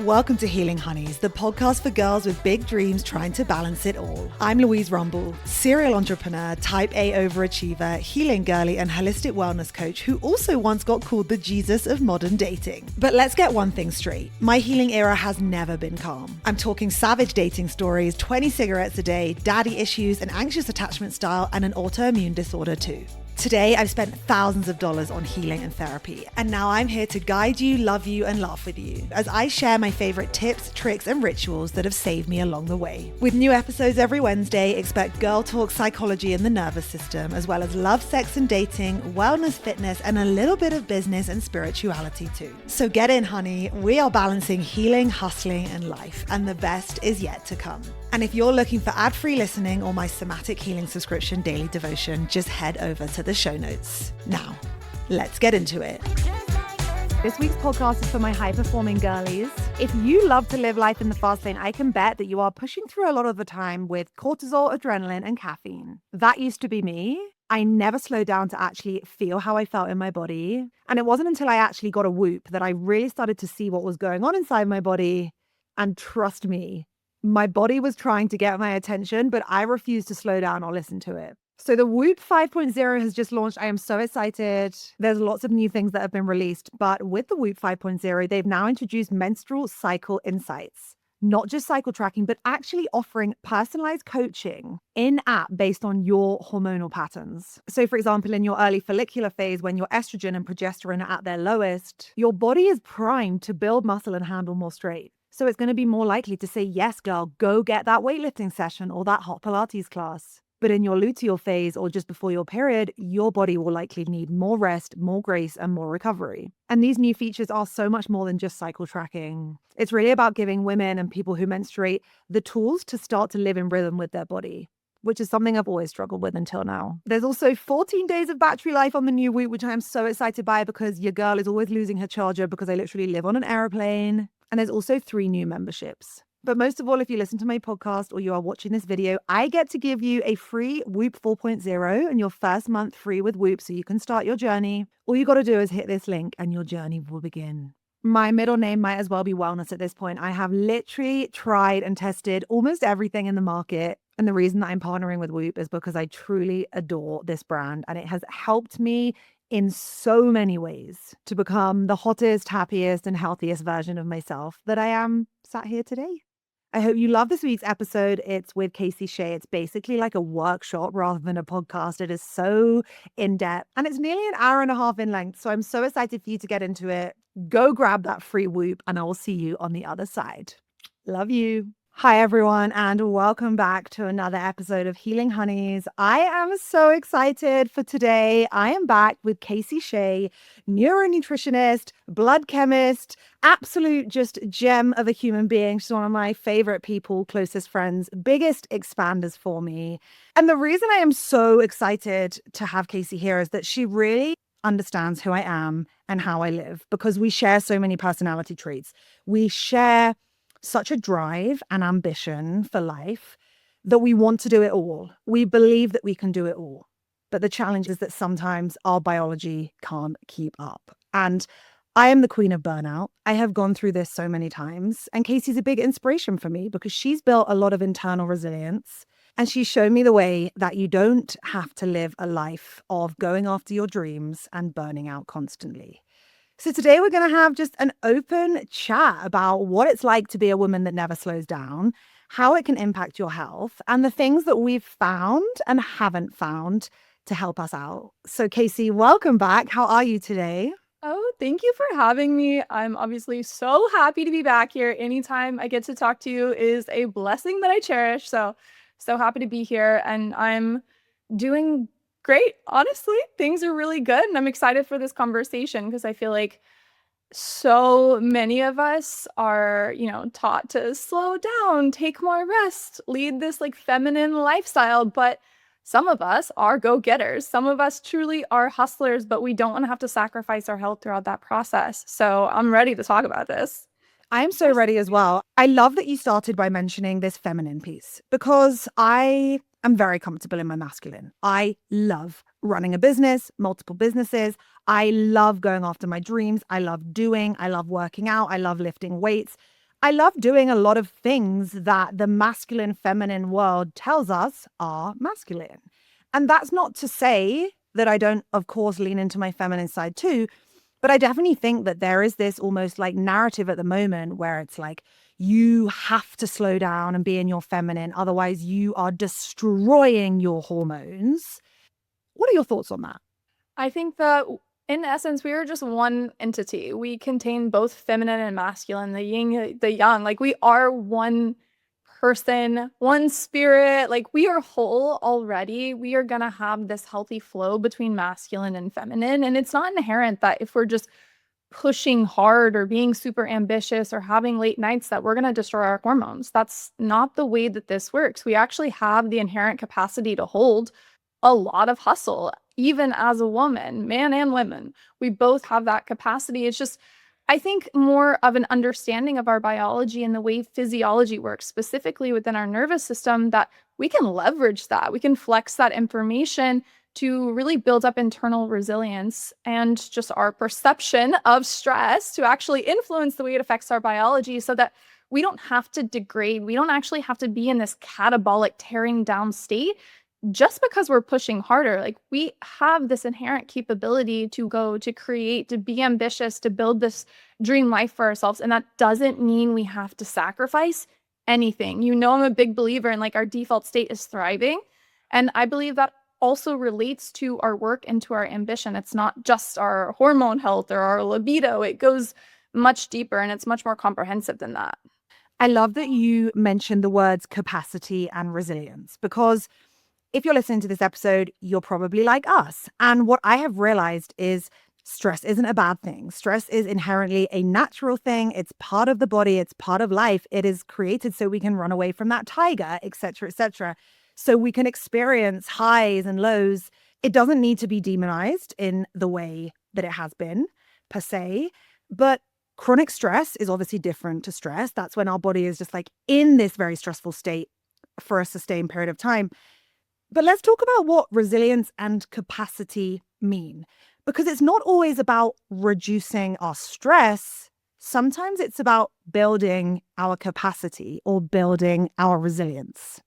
Welcome to Healing Honeys, the podcast for girls with big dreams trying to balance it all. I'm Louise Rumble, serial entrepreneur, type A overachiever, healing girly, and holistic wellness coach who also once got called the Jesus of modern dating. But let's get one thing straight. My healing era has never been calm. I'm talking savage dating stories, 20 cigarettes a day, daddy issues, an anxious attachment style, and an autoimmune disorder too. Today, I've spent thousands of dollars on healing and therapy, and now I'm here to guide you, love you, and laugh with you as I share my favorite tips, tricks, and rituals that have saved me along the way. With new episodes every Wednesday, expect girl talk, psychology, and the nervous system, as well as love, sex, and dating, wellness, fitness, and a little bit of business and spirituality too. So get in, honey. We are balancing healing, hustling, and life, and the best is yet to come. And if you're looking for ad-free listening or my somatic healing subscription daily devotion, just head over to the show notes. Now, let's get into it. This week's podcast is for my high-performing girlies. If you love to live life in the fast lane, I can bet that you are pushing through a lot of the time with cortisol, adrenaline, and caffeine. That used to be me. I never slowed down to actually feel how I felt in my body. And it wasn't until I actually got a Whoop that I really started to see what was going on inside my body. And trust me, my body was trying to get my attention, but I refused to slow down or listen to it. So the Whoop 5.0 has just launched. I am so excited. There's lots of new things that have been released, but with the Whoop 5.0, they've now introduced menstrual cycle insights. Not just cycle tracking, but actually offering personalized coaching in-app based on your hormonal patterns. So for example, in your early follicular phase, when your estrogen and progesterone are at their lowest, your body is primed to build muscle and handle more straight. So it's going to be more likely to say, yes, girl, go get that weightlifting session or that hot Pilates class. But in your luteal phase or just before your period, your body will likely need more rest, more grace, and more recovery. And these new features are so much more than just cycle tracking. It's really about giving women and people who menstruate the tools to start to live in rhythm with their body, which is something I've always struggled with until now. There's also 14 days of battery life on the new Whoop, which I am so excited by because your girl is always losing her charger because I literally live on an airplane. And there's also 3 new memberships. But most of all, if you listen to my podcast or you are watching this video, I get to give you a free Whoop 4.0 and your first month free with Whoop so you can start your journey. All you got to do is hit this link and your journey will begin. My middle name might as well be wellness at this point. I have literally tried and tested almost everything in the market. And the reason that I'm partnering with Whoop is because I truly adore this brand and it has helped me in so many ways to become the hottest, happiest, and healthiest version of myself that I am sat here today. I hope you love this week's episode. It's with Kacy Shea. It's basically like a workshop rather than a podcast. It is so in-depth and it's nearly an hour and a half in length. So I'm so excited for you to get into it. Go grab that free Whoop and I will see you on the other side. Love you. Hi, everyone, and welcome back to another episode of Healing Honeys. I am so excited for today. I am back with Kacy Shea, neuro-nutritionist, blood chemist, absolute just gem of a human being. She's one of my favorite people, closest friends, biggest expanders for me. And the reason I am so excited to have Kacy here is that she really understands who I am and how I live because we share so many personality traits. We share such a drive and ambition for life that we want to do it all. We believe that we can do it all. But the challenge is that sometimes our biology can't keep up. And I am the queen of burnout. I have gone through this so many times. And Kacy's a big inspiration for me because she's built a lot of internal resilience. And she's shown me the way that you don't have to live a life of going after your dreams and burning out constantly. So today we're going to have just an open chat about what it's like to be a woman that never slows down, how it can impact your health, and the things that we've found and haven't found to help us out. So Kacy, welcome back. How are you today? Oh, thank you for having me. I'm obviously so happy to be back here. Anytime I get to talk to you is a blessing that I cherish. So happy to be here. And I'm doing great. Honestly, things are really good. And I'm excited for this conversation because I feel like so many of us are, taught to slow down, take more rest, lead this like feminine lifestyle. But some of us are go-getters. Some of us truly are hustlers, but we don't want to have to sacrifice our health throughout that process. So I'm ready to talk about this. I'm so ready as well. I love that you started by mentioning this feminine piece because I am very comfortable in my masculine. I love running a business, multiple businesses. I love going after my dreams. I love working out. I love lifting weights. I love doing a lot of things that the masculine feminine world tells us are masculine. And that's not to say that I don't, of course, lean into my feminine side too. But I definitely think that there is this almost like narrative at the moment where it's like, you have to slow down and be in your feminine. Otherwise, you are destroying your hormones. What are your thoughts on that? I think that in essence, we are just one entity. We contain both feminine and masculine, the yin, the yang. Like we are one person, one spirit. Like we are whole already. We are going to have this healthy flow between masculine and feminine. And it's not inherent that if we're just pushing hard or being super ambitious or having late nights that we're going to destroy our hormones. That's not the way that this works. We actually have the inherent capacity to hold a lot of hustle, even as a woman, man and women. We both have that capacity. It's just, I think, more of an understanding of our biology and the way physiology works, specifically within our nervous system, that we can leverage that. We can flex that information to really build up internal resilience and just our perception of stress to actually influence the way it affects our biology so that we don't have to degrade. We don't actually have to be in this catabolic tearing down state just because we're pushing harder. Like we have this inherent capability to go, to create, to be ambitious, to build this dream life for ourselves. And that doesn't mean we have to sacrifice anything. You know, I'm a big believer in like our default state is thriving. And I believe that also relates to our work and to our ambition. It's not just our hormone health or our libido. It goes much deeper and it's much more comprehensive than that. I love that you mentioned the words capacity and resilience, because if you're listening to this episode, you're probably like us. And what I have realized is stress isn't a bad thing. Stress is inherently a natural thing. It's part of the body. It's part of life. It is created so we can run away from that tiger, etc., etc. So we can experience highs and lows. It doesn't need to be demonized in the way that it has been, per se. But chronic stress is obviously different to stress. That's when our body is just like in this very stressful state for a sustained period of time. But let's talk about what resilience and capacity mean, because it's not always about reducing our stress. Sometimes it's about building our capacity or building our resilience.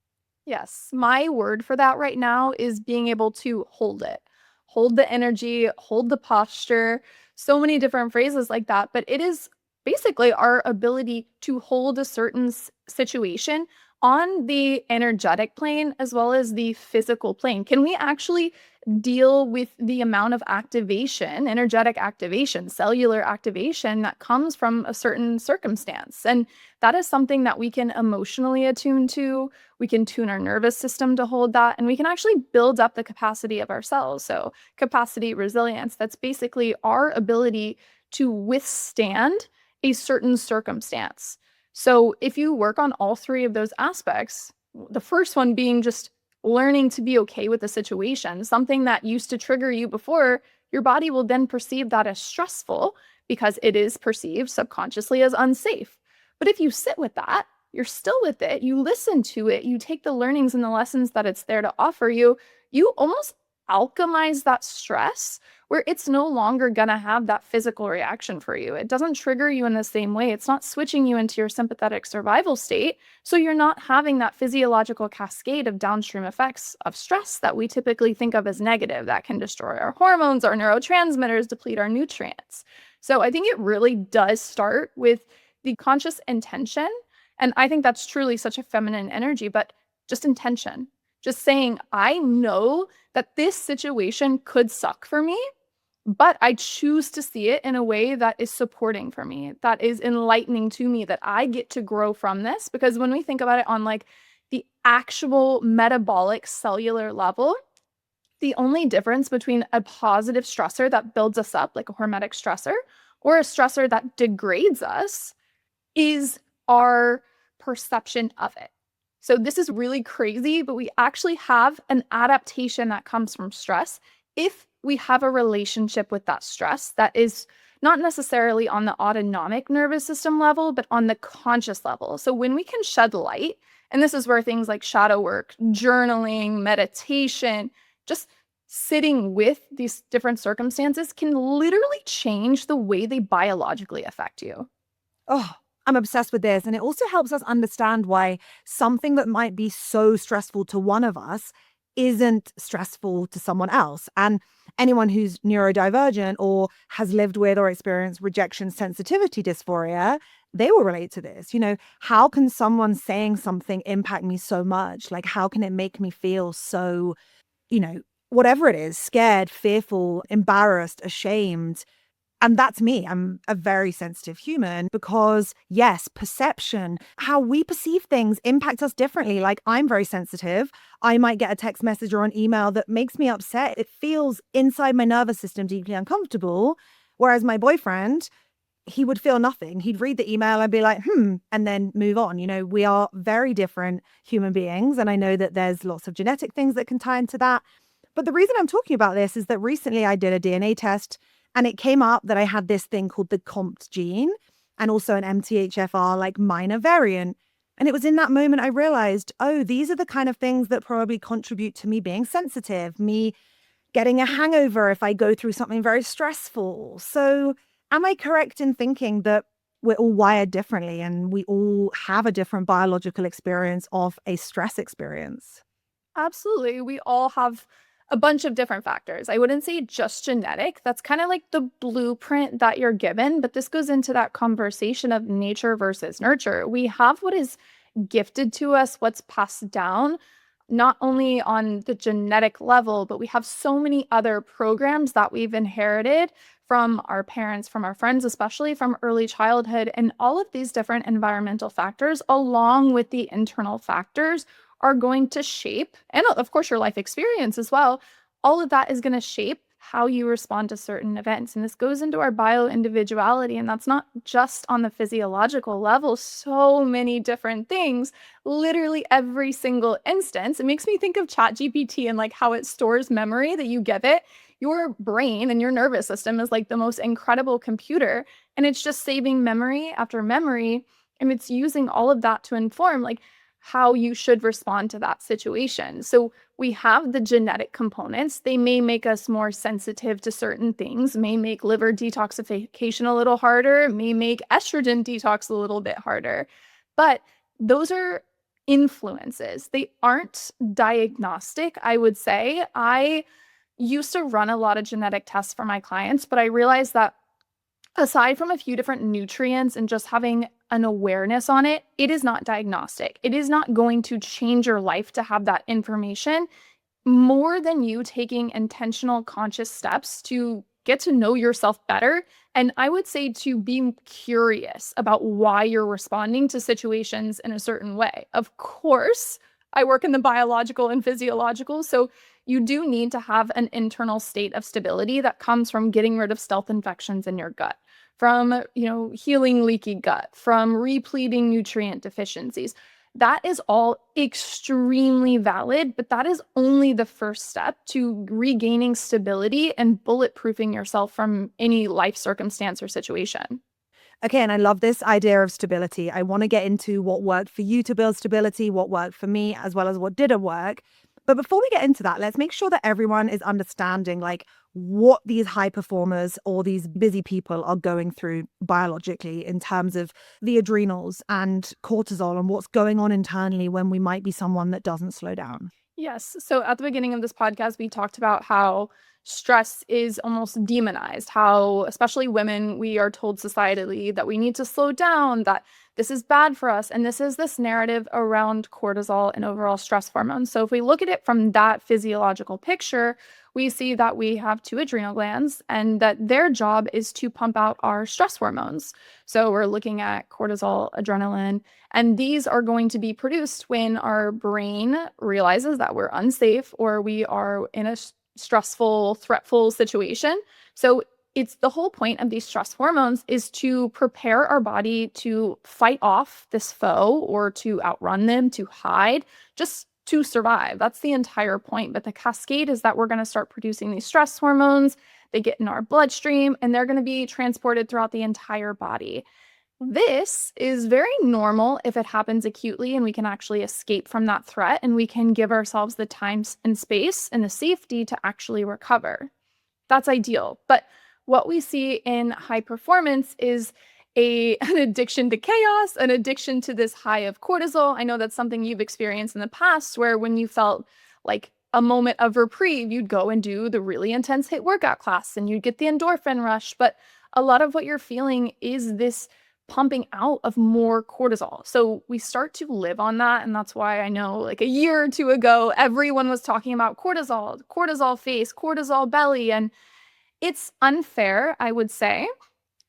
Yes, my word for that right now is being able to hold it, hold the energy, hold the posture, so many different phrases like that. But it is basically our ability to hold a certain situation on the energetic plane as well as the physical plane. Can we actually deal with the amount of activation, energetic activation, cellular activation that comes from a certain circumstance? And that is something that we can emotionally attune to. We can tune our nervous system to hold that, and we can actually build up the capacity of ourselves. So capacity, resilience, that's basically our ability to withstand a certain circumstance. So if you work on all three of those aspects, the first one being just learning to be okay with the situation, something that used to trigger you before, your body will then perceive that as stressful because it is perceived subconsciously as unsafe. But if you sit with that, you're still with it, you listen to it, you take the learnings and the lessons that it's there to offer you, you almost alchemize that stress where it's no longer going to have that physical reaction for you. It doesn't trigger you in the same way. It's not switching you into your sympathetic survival state. So you're not having that physiological cascade of downstream effects of stress that we typically think of as negative that can destroy our hormones, our neurotransmitters, deplete our nutrients. So I think it really does start with the conscious intention. And I think that's truly such a feminine energy, but just intention. Just saying, I know that this situation could suck for me, but I choose to see it in a way that is supporting for me, that is enlightening to me, that I get to grow from this. Because when we think about it on like the actual metabolic cellular level, the only difference between a positive stressor that builds us up, like a hormetic stressor, or a stressor that degrades us is our perception of it. So this is really crazy, but we actually have an adaptation that comes from stress if we have a relationship with that stress that is not necessarily on the autonomic nervous system level, but on the conscious level. So when we can shed light, and this is where things like shadow work, journaling, meditation, just sitting with these different circumstances can literally change the way they biologically affect you. Oh, I'm obsessed with this. And it also helps us understand why something that might be so stressful to one of us isn't stressful to someone else. And anyone who's neurodivergent or has lived with or experienced rejection sensitivity dysphoria, they will relate to this. How can someone saying something impact me so much? Like, how can it make me feel so, whatever it is, scared, fearful, embarrassed, ashamed? And that's me. I'm a very sensitive human because, yes, perception, how we perceive things impact us differently. Like, I'm very sensitive. I might get a text message or an email that makes me upset. It feels inside my nervous system deeply uncomfortable. Whereas my boyfriend, he would feel nothing. He'd read the email and be like, and then move on. We are very different human beings. And I know that there's lots of genetic things that can tie into that. But the reason I'm talking about this is that recently I did a DNA test and it came up that I had this thing called the COMT gene and also an MTHFR, like minor variant. And it was in that moment I realized, oh, these are the kind of things that probably contribute to me being sensitive, me getting a hangover if I go through something very stressful. So am I correct in thinking that we're all wired differently and we all have a different biological experience of a stress experience? Absolutely. We all have a bunch of different factors. I wouldn't say just genetic. That's kind of like the blueprint that you're given, but this goes into that conversation of nature versus nurture. We have what is gifted to us, what's passed down, not only on the genetic level, but we have so many other programs that we've inherited from our parents, from our friends, especially from early childhood. And all of these different environmental factors, along with the internal factors, are going to shape, and of course, your life experience as well. All of that is going to shape how you respond to certain events. And this goes into our bio-individuality. And that's not just on the physiological level, so many different things, literally every single instance. It makes me think of ChatGPT and like how it stores memory that you give it. Your brain and your nervous system is like the most incredible computer, and it's just saving memory after memory. And it's using all of that to inform like how you should respond to that situation. So we have the genetic components. They may make us more sensitive to certain things, may make liver detoxification a little harder, may make estrogen detox a little bit harder. But those are influences. They aren't diagnostic, I would say. I used to run a lot of genetic tests for my clients, but I realized that aside from a few different nutrients and just having an awareness on it, it is not diagnostic. It is not going to change your life to have that information more than you taking intentional, conscious steps to get to know yourself better. And I would say to be curious about why you're responding to situations in a certain way. Of course, I work in the biological and physiological, so you do need to have an internal state of stability that comes from getting rid of stealth infections in your gut, from, healing leaky gut, from repleting nutrient deficiencies. That is all extremely valid, but that is only the first step to regaining stability and bulletproofing yourself from any life circumstance or situation. Okay, and I love this idea of stability. I want to get into what worked for you to build stability, what worked for me, as well as what didn't work. But before we get into that, let's make sure that everyone is understanding like what these high performers or these busy people are going through biologically in terms of the adrenals and cortisol and what's going on internally when we might be someone that doesn't slow down. Yes. So at the beginning of this podcast, we talked about how stress is almost demonized, how, especially women, we are told societally that we need to slow down, that this is bad for us. And this is this narrative around cortisol and overall stress hormones. So if we look at it from that physiological picture, we see that we have two adrenal glands and that their job is to pump out our stress hormones. So we're looking at cortisol, adrenaline, and these are going to be produced when our brain realizes that we're unsafe or we are in a stressful, threatful situation. So it's the whole point of these stress hormones is to prepare our body to fight off this foe or to outrun them, to hide, just to survive. That's the entire point. But the cascade is that we're going to start producing these stress hormones. They get in our bloodstream and they're going to be transported throughout the entire body. This is very normal if it happens acutely and we can actually escape from that threat and we can give ourselves the time and space and the safety to actually recover. That's ideal. But what we see in high performance is an addiction to chaos, an addiction to this high of cortisol. I know that's something you've experienced in the past, where when you felt like a moment of reprieve, you'd go and do the really intense HIIT workout class and you'd get the endorphin rush. But a lot of what you're feeling is this pumping out of more cortisol. So we start to live on that. And that's why I know like a year or two ago, everyone was talking about cortisol, cortisol face, cortisol belly. And it's unfair, I would say,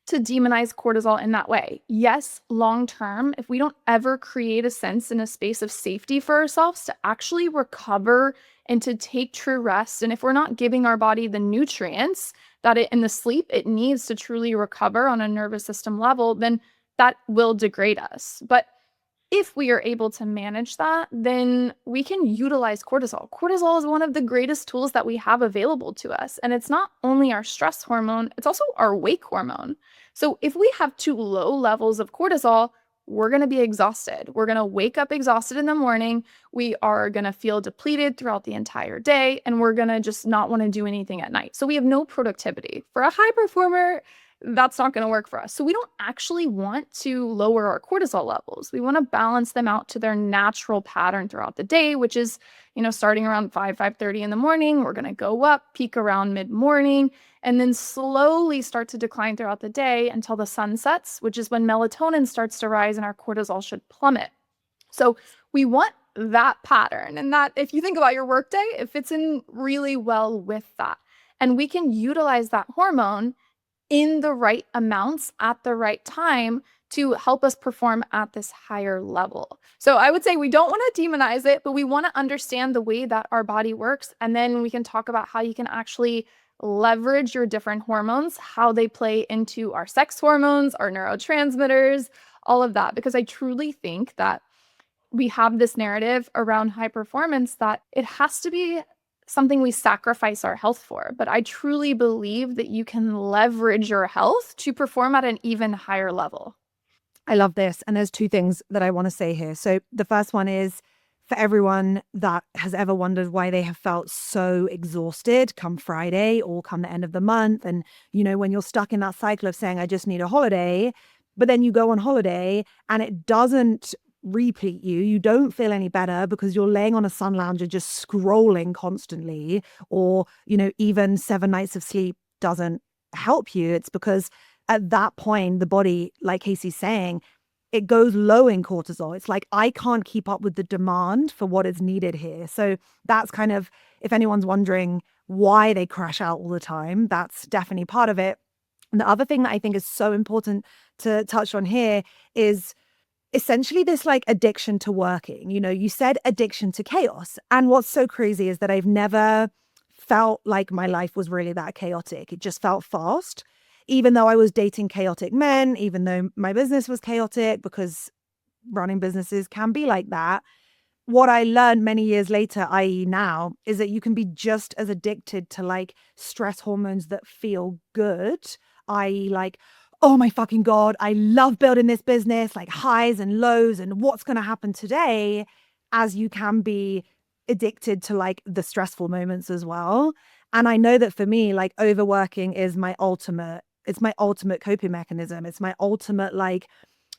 to demonize cortisol in that way. Yes, long term, if we don't ever create a sense and a space of safety for ourselves to actually recover and to take true rest, and if we're not giving our body the nutrients that it in the sleep it needs to truly recover on a nervous system level, then that will degrade us. But if we are able to manage that, then we can utilize cortisol. Cortisol is one of the greatest tools that we have available to us. And it's not only our stress hormone, it's also our wake hormone. So if we have too low levels of cortisol, we're going to be exhausted. We're going to wake up exhausted in the morning. We are going to feel depleted throughout the entire day, and we're going to just not want to do anything at night. So we have no productivity. For a high performer, that's not going to work for us. So we don't actually want to lower our cortisol levels. We want to balance them out to their natural pattern throughout the day, which is, starting around 5:30 in the morning, we're going to go up, peak around mid-morning, and then slowly start to decline throughout the day until the sun sets, which is when melatonin starts to rise and our cortisol should plummet. So we want that pattern. And that, if you think about your workday, it fits in really well with that. And we can utilize that hormone in the right amounts at the right time to help us perform at this higher level. So I would say we don't want to demonize it, but we want to understand the way that our body works. And then we can talk about how you can actually leverage your different hormones, how they play into our sex hormones, our neurotransmitters, all of that. Because I truly think that we have this narrative around high performance that it has to be something we sacrifice our health for. But I truly believe that you can leverage your health to perform at an even higher level. I love this. And there's two things that I want to say here. So the first one is for everyone that has ever wondered why they have felt so exhausted come Friday or come the end of the month. And, when you're stuck in that cycle of saying, I just need a holiday, but then you go on holiday and it doesn't replete you. You don't feel any better because you're laying on a sun lounger just scrolling constantly, or, even 7 nights of sleep doesn't help you. It's because at that point, the body, like Kacy's saying, it goes low in cortisol. It's like, I can't keep up with the demand for what is needed here. So that's kind of, if anyone's wondering why they crash out all the time, that's definitely part of it. And the other thing that I think is so important to touch on here is essentially this like addiction to working. You said addiction to chaos. And what's so crazy is that I've never felt like my life was really that chaotic. It just felt fast. Even though I was dating chaotic men, even though my business was chaotic, because running businesses can be like that. What I learned many years later, i.e. now, is that you can be just as addicted to like stress hormones that feel good, i.e. like, oh my fucking God, I love building this business, like highs and lows and what's going to happen today, as you can be addicted to like the stressful moments as well. And I know that for me, like overworking is it's my ultimate coping mechanism. It's my ultimate like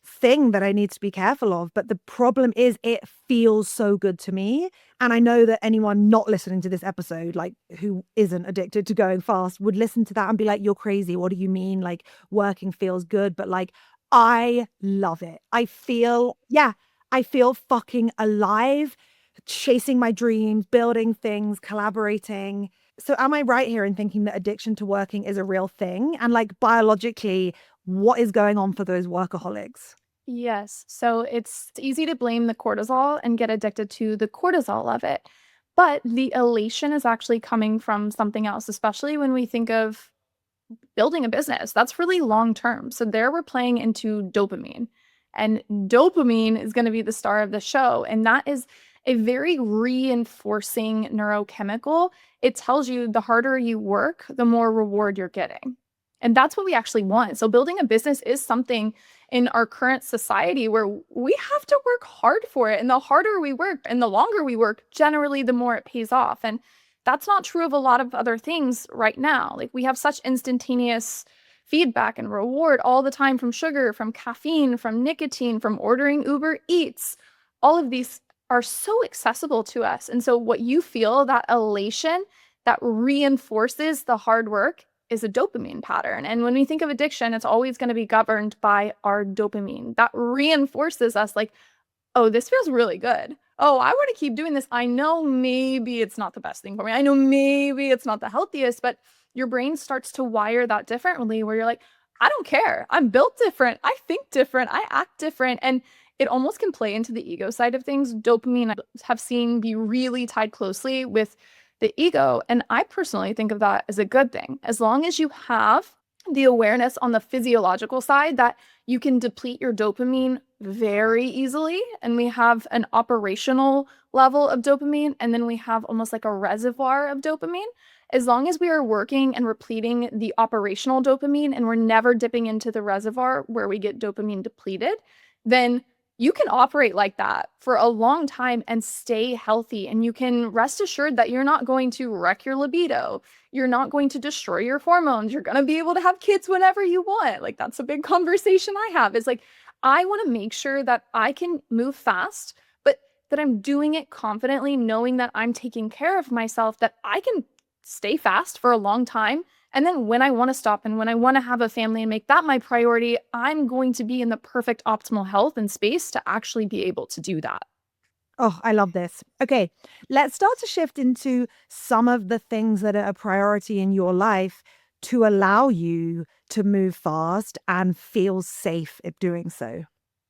thing that I need to be careful of. But the problem is it feels so good to me. And I know that anyone not listening to this episode, like who isn't addicted to going fast, would listen to that and be like, you're crazy. What do you mean? Like working feels good. But like, I love it. I feel fucking alive, chasing my dreams, building things, collaborating. So am I right here in thinking that addiction to working is a real thing? And like biologically, what is going on for those workaholics? Yes. So it's easy to blame the cortisol and get addicted to the cortisol of it. But the elation is actually coming from something else, especially when we think of building a business. That's really long term. So there we're playing into dopamine. And dopamine is going to be the star of the show. And that is a very reinforcing neurochemical. It tells you the harder you work, the more reward you're getting. And that's what we actually want. So building a business is something in our current society where we have to work hard for it. And the harder we work and the longer we work, generally, the more it pays off. And that's not true of a lot of other things right now. Like we have such instantaneous feedback and reward all the time from sugar, from caffeine, from nicotine, from ordering Uber Eats. All of these are so accessible to us. And so what you feel, that elation that reinforces the hard work, is a dopamine pattern. And when we think of addiction, it's always going to be governed by our dopamine. That reinforces us like, oh, this feels really good. Oh, I want to keep doing this. I know maybe it's not the best thing for me. I know maybe it's not the healthiest, but your brain starts to wire that differently where you're like, I don't care. I'm built different. I think different. I act different. And it almost can play into the ego side of things. Dopamine I have seen be really tied closely with the ego. And I personally think of that as a good thing. As long as you have the awareness on the physiological side that you can deplete your dopamine very easily. And we have an operational level of dopamine, and then we have almost like a reservoir of dopamine. As long as we are working and repleting the operational dopamine and we're never dipping into the reservoir where we get dopamine depleted, then you can operate like that for a long time and stay healthy. And you can rest assured that you're not going to wreck your libido. You're not going to destroy your hormones. You're going to be able to have kids whenever you want. Like, that's a big conversation I have. Is like, I want to make sure that I can move fast, but that I'm doing it confidently, knowing that I'm taking care of myself, that I can stay fast for a long time. And then when I want to stop and when I want to have a family and make that my priority, I'm going to be in the perfect optimal health and space to actually be able to do that. Oh, I love this. Okay, let's start to shift into some of the things that are a priority in your life to allow you to move fast and feel safe at doing so.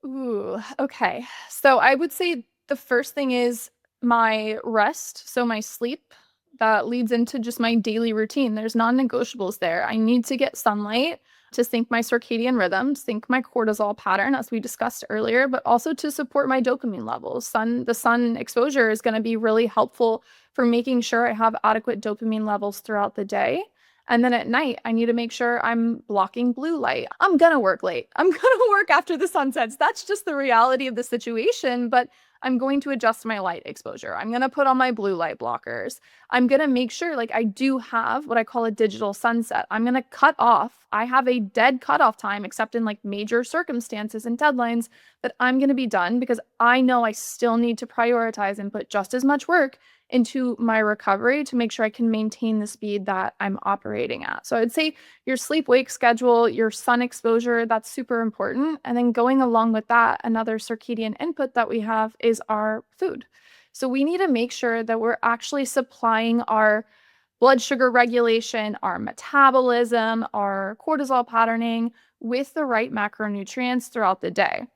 Ooh, okay. So I would say the first thing is my rest. So my sleep, that leads into just my daily routine. There's non-negotiables there. I need to get sunlight to sync my circadian rhythm, sync my cortisol pattern, as we discussed earlier, but also to support my dopamine levels. The sun exposure is going to be really helpful for making sure I have adequate dopamine levels throughout the day. And then at night, I need to make sure I'm blocking blue light. I'm going to work late. I'm going to work after the sun sets. That's just the reality of the situation. But I'm going to adjust my light exposure. I'm going to put on my blue light blockers. I'm going to make sure like I do have what I call a digital sunset. I'm going to cut off. I have a dead cutoff time, except in like major circumstances and deadlines, that I'm going to be done because I know I still need to prioritize and put just as much work into my recovery to make sure I can maintain the speed that I'm operating at. So I'd say your sleep-wake schedule, your sun exposure, that's super important. And then going along with that, another circadian input that we have is our food. So we need to make sure that we're actually supplying our blood sugar regulation, our metabolism, our cortisol patterning with the right macronutrients throughout the day.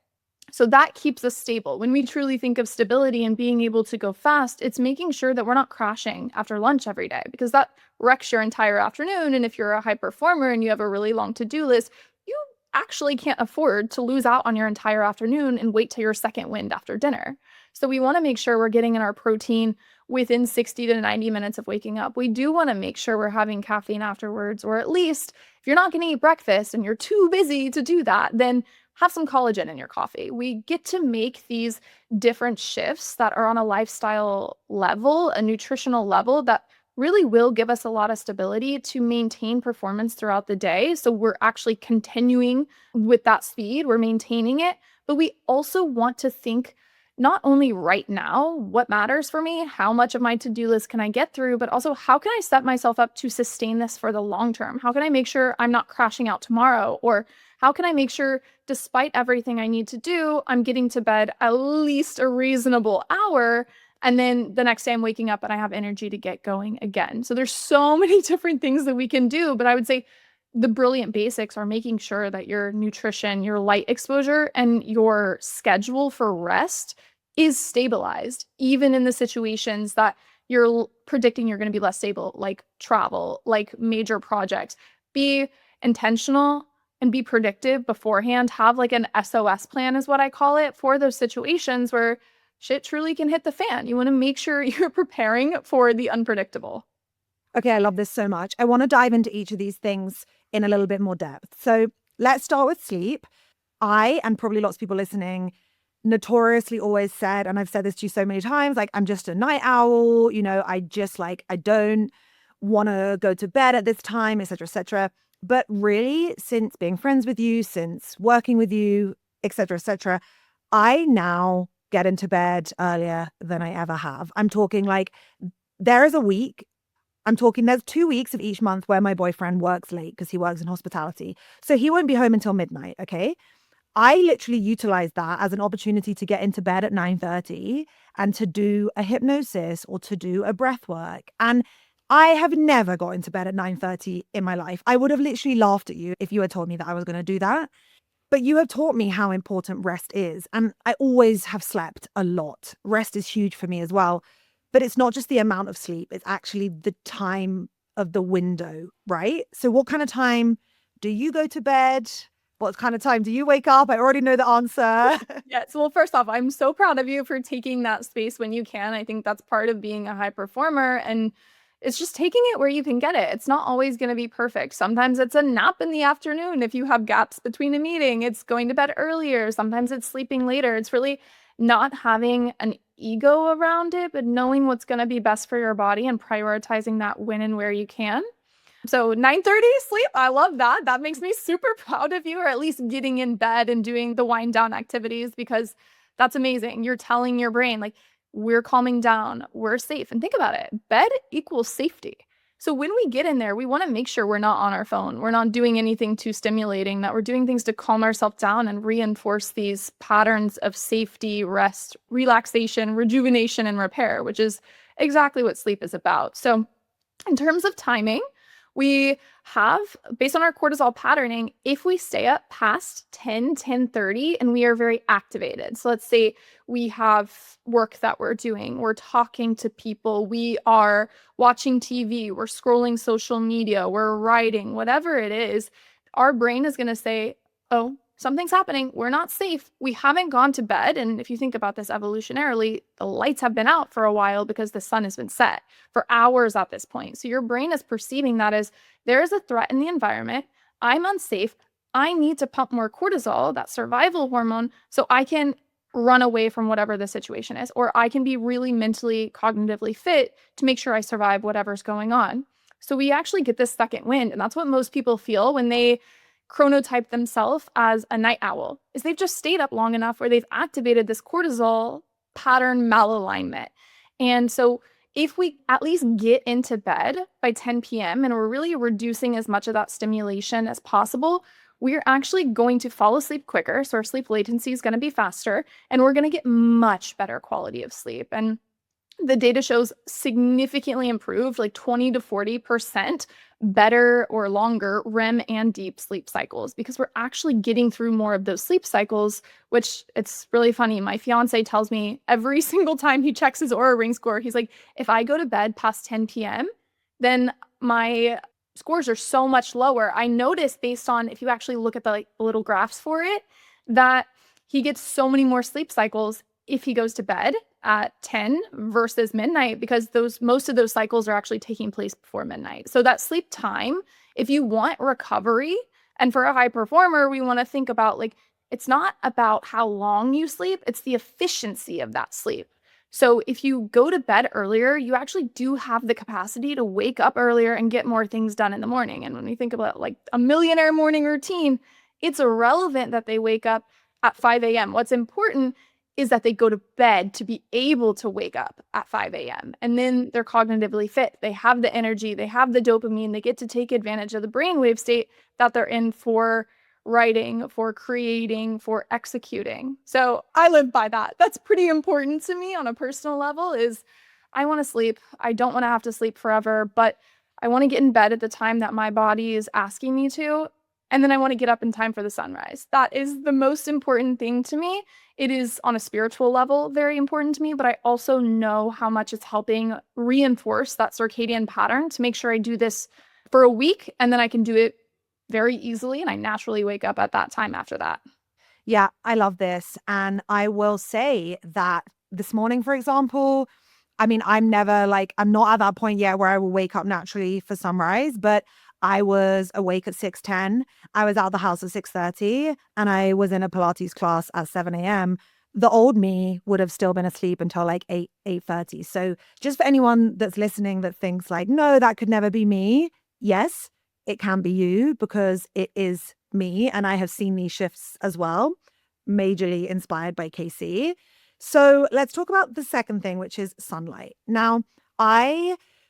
So that keeps us stable. When we truly think of stability and being able to go fast, it's making sure that we're not crashing after lunch every day, because that wrecks your entire afternoon. And if you're a high performer and you have a really long to-do list, you actually can't afford to lose out on your entire afternoon and wait till your second wind after dinner. So we want to make sure we're getting in our protein within 60 to 90 minutes of waking up. We do want to make sure we're having caffeine afterwards, or at least if you're not going to eat breakfast and you're too busy to do that, then have some collagen in your coffee. We get to make these different shifts that are on a lifestyle level, a nutritional level that really will give us a lot of stability to maintain performance throughout the day. So we're actually continuing with that speed, we're maintaining it, but we also want to think not only right now, what matters for me, how much of my to-do list can I get through, but also how can I set myself up to sustain this for the long term? How can I make sure I'm not crashing out tomorrow? Or how can I make sure, despite everything I need to do, I'm getting to bed at least a reasonable hour, and then the next day I'm waking up and I have energy to get going again? So there's so many different things that we can do, but I would say the brilliant basics are making sure that your nutrition, your light exposure, and your schedule for rest is stabilized, even in the situations that you're predicting you're going to be less stable, like travel, like major projects. Be intentional and be predictive beforehand. Have like an SOS plan is what I call it for those situations where shit truly can hit the fan. You want to make sure you're preparing for the unpredictable. Okay, I love this so much. I want to dive into each of these things in a little bit more depth. So let's start with sleep. I, and probably lots of people listening, notoriously always said, and I've said this to you so many times, like, I'm just a night owl, I don't want to go to bed at this time, etc., etc. But really, since being friends with you, since working with you, etc., I now get into bed earlier than I ever have. I'm talking like there is a week. I'm talking there's 2 weeks of each month where my boyfriend works late because he works in hospitality. So he won't be home until midnight, okay? I literally utilize that as an opportunity to get into bed at 9:30 and to do a hypnosis or to do a breath work. And I have never got into bed at 9:30 in my life. I would have literally laughed at you if you had told me that I was going to do that. But you have taught me how important rest is. And I always have slept a lot. Rest is huge for me as well. But it's not just the amount of sleep, it's actually the time of the window, right? So, what kind of time do you go to bed? What kind of time do you wake up? I already know the answer. Yes. Well, first off, I'm so proud of you for taking that space when you can. I think that's part of being a high performer. And it's just taking it where you can get it. It's not always going to be perfect. Sometimes it's a nap in the afternoon. If you have gaps between a meeting, it's going to bed earlier. Sometimes it's sleeping later. It's really not having an ego around it, but knowing what's going to be best for your body and prioritizing that when and where you can. So 9:30 sleep, I love that. That makes me super proud of you, or at least getting in bed and doing the wind down activities, because that's amazing. You're telling your brain, like, we're calming down, we're safe. And think about it, bed equals safety. So when we get in there, we want to make sure we're not on our phone, we're not doing anything too stimulating, that we're doing things to calm ourselves down and reinforce these patterns of safety, rest, relaxation, rejuvenation, and repair, which is exactly what sleep is about. So in terms of timing, we have, based on our cortisol patterning, if we stay up past 10:30 and we are very activated. So let's say we have work that we're doing, we're talking to people, we are watching TV, we're scrolling social media, we're writing, whatever it is, our brain is going to say, oh, something's happening. We're not safe. We haven't gone to bed. And if you think about this evolutionarily, the lights have been out for a while because the sun has been set for hours at this point. So your brain is perceiving that as there is a threat in the environment. I'm unsafe. I need to pump more cortisol, that survival hormone, so I can run away from whatever the situation is, or I can be really mentally, cognitively fit to make sure I survive whatever's going on. So we actually get this second wind. And that's what most people feel when they chronotype themselves as a night owl, is they've just stayed up long enough where they've activated this cortisol pattern malalignment. And so if we at least get into bed by 10 p.m. and we're really reducing as much of that stimulation as possible, we're actually going to fall asleep quicker. So our sleep latency is going to be faster, and we're going to get much better quality of sleep. And the data shows significantly improved, like 20 to 40% better or longer REM and deep sleep cycles, because we're actually getting through more of those sleep cycles, which it's really funny. My fiance tells me every single time he checks his Oura Ring score, he's like, if I go to bed past 10 p.m., then my scores are so much lower. I noticed, based on, if you actually look at the little graphs for it, that he gets so many more sleep cycles if he goes to bed at 10 versus midnight, because most of those cycles are actually taking place before midnight. So that sleep time, if you want recovery, and for a high performer, we want to think about, like, it's not about how long you sleep, it's the efficiency of that sleep. So if you go to bed earlier, you actually do have the capacity to wake up earlier and get more things done in the morning. And when we think about like a millionaire morning routine, it's irrelevant that they wake up at 5 a.m. What's important is that they go to bed to be able to wake up at 5 a.m. And then they're cognitively fit. They have the energy, they have the dopamine, they get to take advantage of the brainwave state that they're in for writing, for creating, for executing. So I live by that. That's pretty important to me on a personal level, is I want to sleep. I don't want to have to sleep forever, but I want to get in bed at the time that my body is asking me to. And then I want to get up in time for the sunrise. That is the most important thing to me. It is, on a spiritual level, very important to me, but I also know how much it's helping reinforce that circadian pattern to make sure I do this for a week, and then I can do it very easily, and I naturally wake up at that time after that. Yeah, I love this. And I will say that this morning, for example, I mean, I'm not at that point yet where I will wake up naturally for sunrise, but I was awake at 6:10. I was out of the house at 6:30, and I was in a Pilates class at 7 a.m. The old me would have still been asleep until like 8:30. So just for anyone that's listening that thinks like, no, that could never be me. Yes, it can be you, because it is me. And I have seen these shifts as well, majorly inspired by Kacy. So let's talk about the second thing, which is sunlight. Now,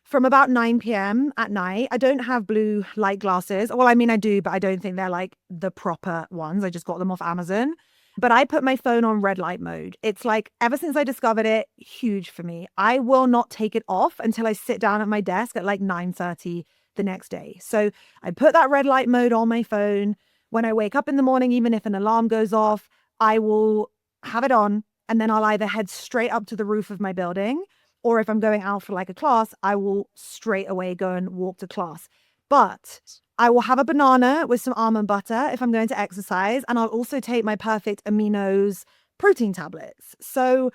from about 9 p.m. at night, I don't have blue light glasses. Well, I mean, I do, but I don't think they're like the proper ones. I just got them off Amazon. But I put my phone on red light mode. It's like, ever since I discovered it, huge for me. I will not take it off until I sit down at my desk at like 9:30 the next day. So I put that red light mode on my phone. When I wake up in the morning, even if an alarm goes off, I will have it on, and then I'll either head straight up to the roof of my building, or if I'm going out for like a class, I will straight away go and walk to class. But I will have a banana with some almond butter if I'm going to exercise. And I'll also take my Perfect Aminos protein tablets. So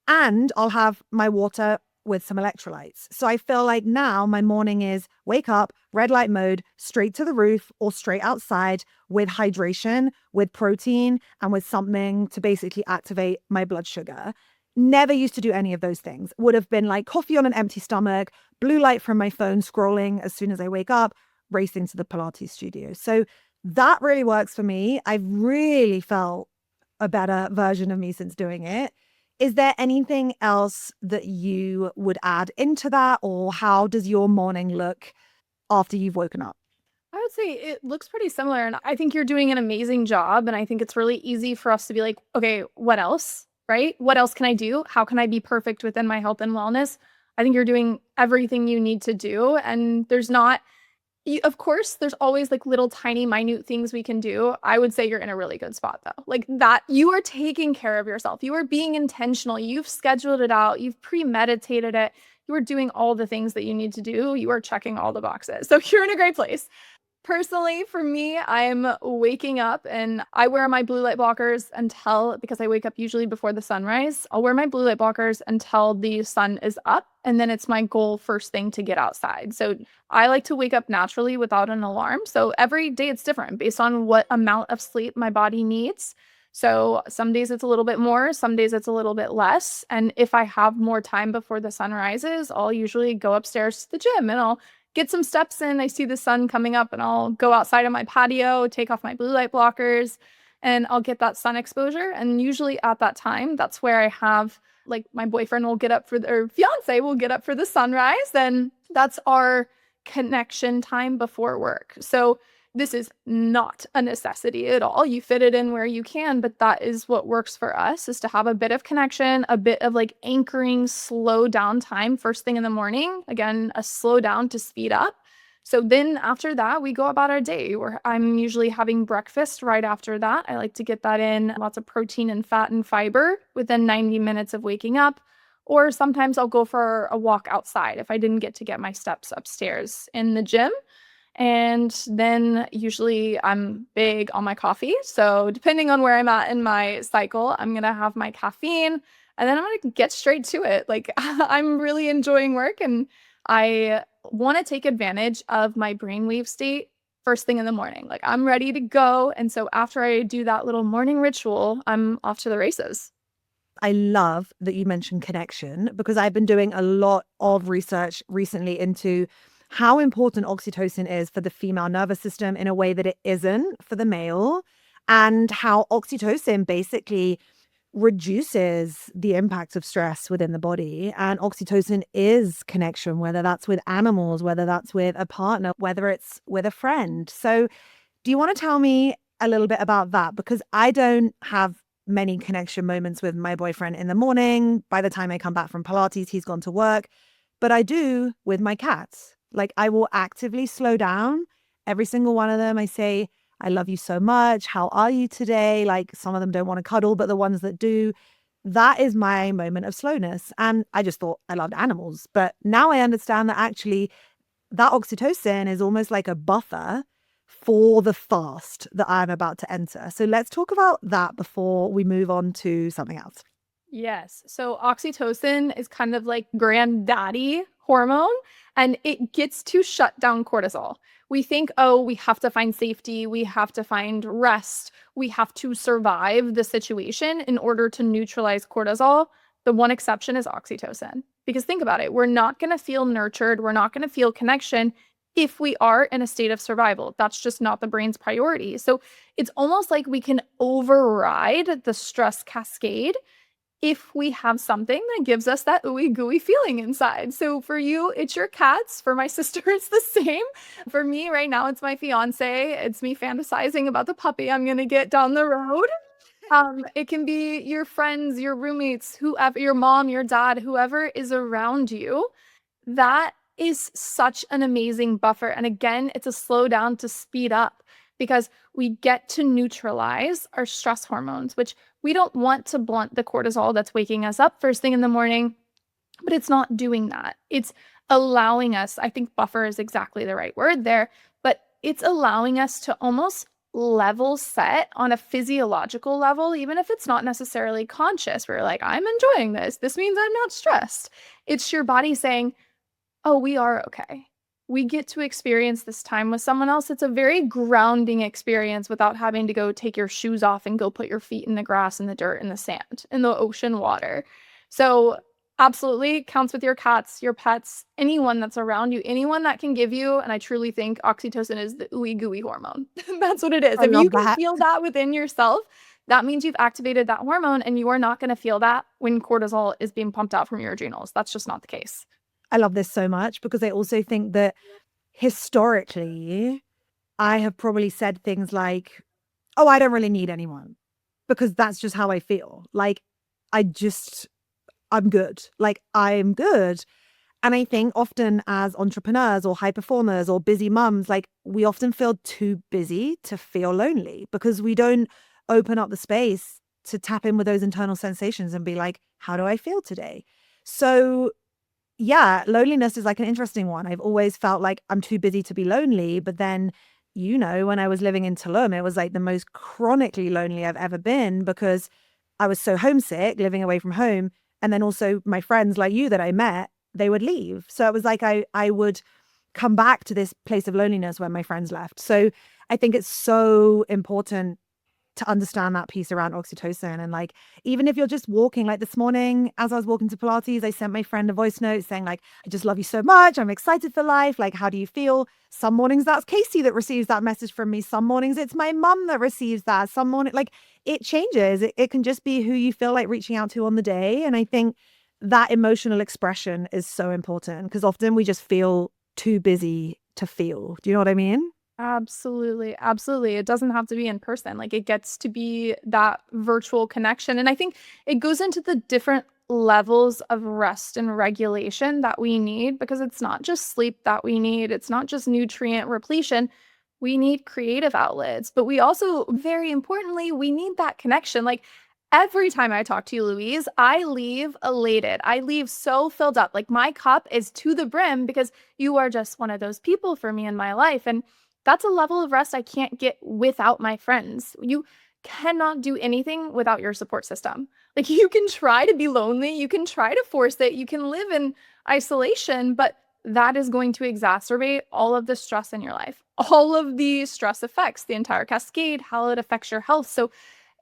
and I'll have my water with some electrolytes. So I feel like now my morning is wake up, red light mode, straight to the roof or straight outside with hydration, with protein, and with something to basically activate my blood sugar. Never used to do any of those things. Would have been like coffee on an empty stomach, blue light from my phone scrolling as soon as I wake up, racing to the Pilates studio. So that really works for me. I've really felt a better version of me since doing it. Is there anything else that you would add into that, or how does your morning look after you've woken up? I would say it looks pretty similar, and I think you're doing an amazing job. And I think it's really easy for us to be like, okay, what else, right? What else can I do? How can I be perfect within my health and wellness? I think you're doing everything you need to do. And of course, there's always like little tiny minute things we can do. I would say you're in a really good spot though. Like that, you are taking care of yourself. You are being intentional. You've scheduled it out. You've premeditated it. You are doing all the things that you need to do. You are checking all the boxes. So you're in a great place. Personally, for me, I'm waking up and I wear my blue light blockers because I wake up usually before the sunrise. I'll wear my blue light blockers until the sun is up. And then it's my goal first thing to get outside. So I like to wake up naturally without an alarm. So every day it's different based on what amount of sleep my body needs. So some days it's a little bit more, some days it's a little bit less. And if I have more time before the sun rises, I'll usually go upstairs to the gym and I'll get some steps in. I see the sun coming up and I'll go outside on my patio, take off my blue light blockers, and I'll get that sun exposure. And usually at that time, that's where I have like my boyfriend will get up or fiance will get up for the sunrise. And that's our connection time before work. So this is not a necessity at all. You fit it in where you can, but that is what works for us, is to have a bit of connection, a bit of like anchoring, slow down time first thing in the morning. Again, a slow down to speed up. So then after that, we go about our day, where I'm usually having breakfast right after that. I like to get that in, lots of protein and fat and fiber within 90 minutes of waking up. Or sometimes I'll go for a walk outside if I didn't get to get my steps upstairs in the gym. And then usually I'm big on my coffee. So depending on where I'm at in my cycle, I'm going to have my caffeine and then I'm going to get straight to it. Like I'm really enjoying work and I want to take advantage of my brainwave state first thing in the morning. Like I'm ready to go. And so after I do that little morning ritual, I'm off to the races. I love that you mentioned connection, because I've been doing a lot of research recently into how important oxytocin is for the female nervous system in a way that it isn't for the male, and how oxytocin basically reduces the impact of stress within the body. And oxytocin is connection, whether that's with animals, whether that's with a partner, whether it's with a friend. So do you want to tell me a little bit about that? Because I don't have many connection moments with my boyfriend in the morning. By the time I come back from Pilates, he's gone to work. But I do with my cats. Like I will actively slow down every single one of them. I say, I love you so much. How are you today? Like some of them don't want to cuddle, but the ones that do, that is my moment of slowness. And I just thought I loved animals. But now I understand that actually that oxytocin is almost like a buffer for the fast that I'm about to enter. So let's talk about that before we move on to something else. Yes. So oxytocin is kind of like granddaddy hormone, and it gets to shut down cortisol. We think, oh, we have to find safety, we have to find rest, we have to survive the situation in order to neutralize cortisol. The one exception is oxytocin. Because think about it, we're not going to feel nurtured, we're not going to feel connection if we are in a state of survival. That's just not the brain's priority. So it's almost like we can override the stress cascade if we have something that gives us that ooey gooey feeling inside. So for you, it's your cats. For my sister, it's the same. For me right now, it's my fiance. It's me fantasizing about the puppy I'm going to get down the road. It can be your friends, your roommates, whoever, your mom, your dad, whoever is around you. That is such an amazing buffer. And again, it's a slow down to speed up because we get to neutralize our stress hormones, which we don't want to blunt the cortisol that's waking us up first thing in the morning, but it's not doing that. It's allowing us, I think buffer is exactly the right word there, but it's allowing us to almost level set on a physiological level, even if it's not necessarily conscious. We're like, I'm enjoying this. This means I'm not stressed. It's your body saying, oh, we are okay. We get to experience this time with someone else. It's a very grounding experience without having to go take your shoes off and go put your feet in the grass, in the dirt, in the sand, in the ocean water. So absolutely counts with your cats, your pets, anyone that's around you, anyone that can give you, and I truly think oxytocin is the ooey gooey hormone. That's what it is. I If love you can that. feel that within yourself, that means you've activated that hormone and you are not going to feel that when cortisol is being pumped out from your adrenals. That's just not the case. I love this so much because I also think that historically, I have probably said things like, oh, I don't really need anyone because that's just how I feel. Like, I'm good. Like, I'm good. And I think often as entrepreneurs or high performers or busy mums, like, we often feel too busy to feel lonely because we don't open up the space to tap in with those internal sensations and be like, how do I feel today? So yeah, loneliness is like an interesting one. I've always felt like I'm too busy to be lonely. But then, when I was living in Tulum, it was like the most chronically lonely I've ever been because I was so homesick living away from home. And then also my friends like you that I met, they would leave. So it was like I would come back to this place of loneliness when my friends left. So I think it's so important to understand that piece around oxytocin. And like, even if you're just walking, like this morning, as I was walking to Pilates, I sent my friend a voice note saying like, I just love you so much. I'm excited for life. Like, how do you feel? Some mornings that's Kacy that receives that message from me. Some mornings it's my mum that receives that. Some morning, like it changes. It can just be who you feel like reaching out to on the day. And I think that emotional expression is so important because often we just feel too busy to feel. Do you know what I mean? Absolutely. Absolutely. It doesn't have to be in person. Like it gets to be that virtual connection. And I think it goes into the different levels of rest and regulation that we need because it's not just sleep that we need, it's not just nutrient repletion. We need creative outlets, but we also, very importantly, we need that connection. Like every time I talk to you, Louise, I leave elated. I leave so filled up. Like my cup is to the brim because you are just one of those people for me in my life. And that's a level of rest I can't get without my friends. You cannot do anything without your support system. Like you can try to be lonely, you can try to force it, you can live in isolation, but that is going to exacerbate all of the stress in your life, all of the stress effects, the entire cascade, how it affects your health. So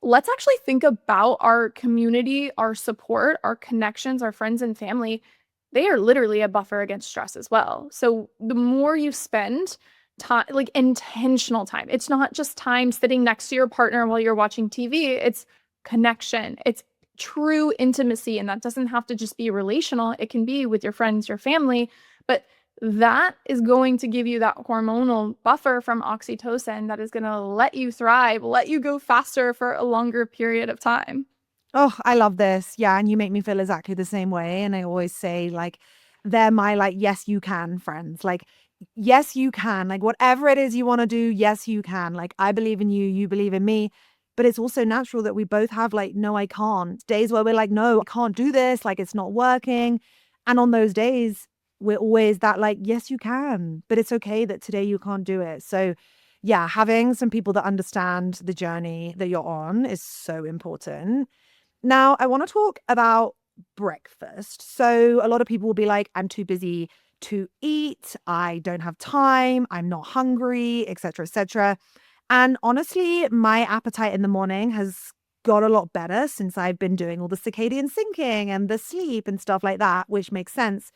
let's actually think about our community, our support, our connections, our friends and family. They are literally a buffer against stress as well. So the more you spend time, like intentional time. It's not just time sitting next to your partner while you're watching TV. It's connection. It's true intimacy. And that doesn't have to just be relational. It can be with your friends, your family, but that is going to give you that hormonal buffer from oxytocin that is going to let you thrive, let you go faster for a longer period of time. Oh, I love this. Yeah. And you make me feel exactly the same way. And I always say, like, they're my, like, yes, you can friends. Like, yes, you can. Like, whatever it is you want to do, yes, you can. Like, I believe in you, you believe in me. But it's also natural that we both have, like, no, I can't. Days where we're like, no, I can't do this. Like, it's not working. And on those days, we're always that, like, yes, you can. But it's okay that today you can't do it. So, yeah, having some people that understand the journey that you're on is so important. Now, I want to talk about breakfast. So a lot of people will be like, I'm too busy to eat. I don't have time. I'm not hungry, etc., etc. And honestly, my appetite in the morning has got a lot better since I've been doing all the circadian syncing and the sleep and stuff like that, which makes sense.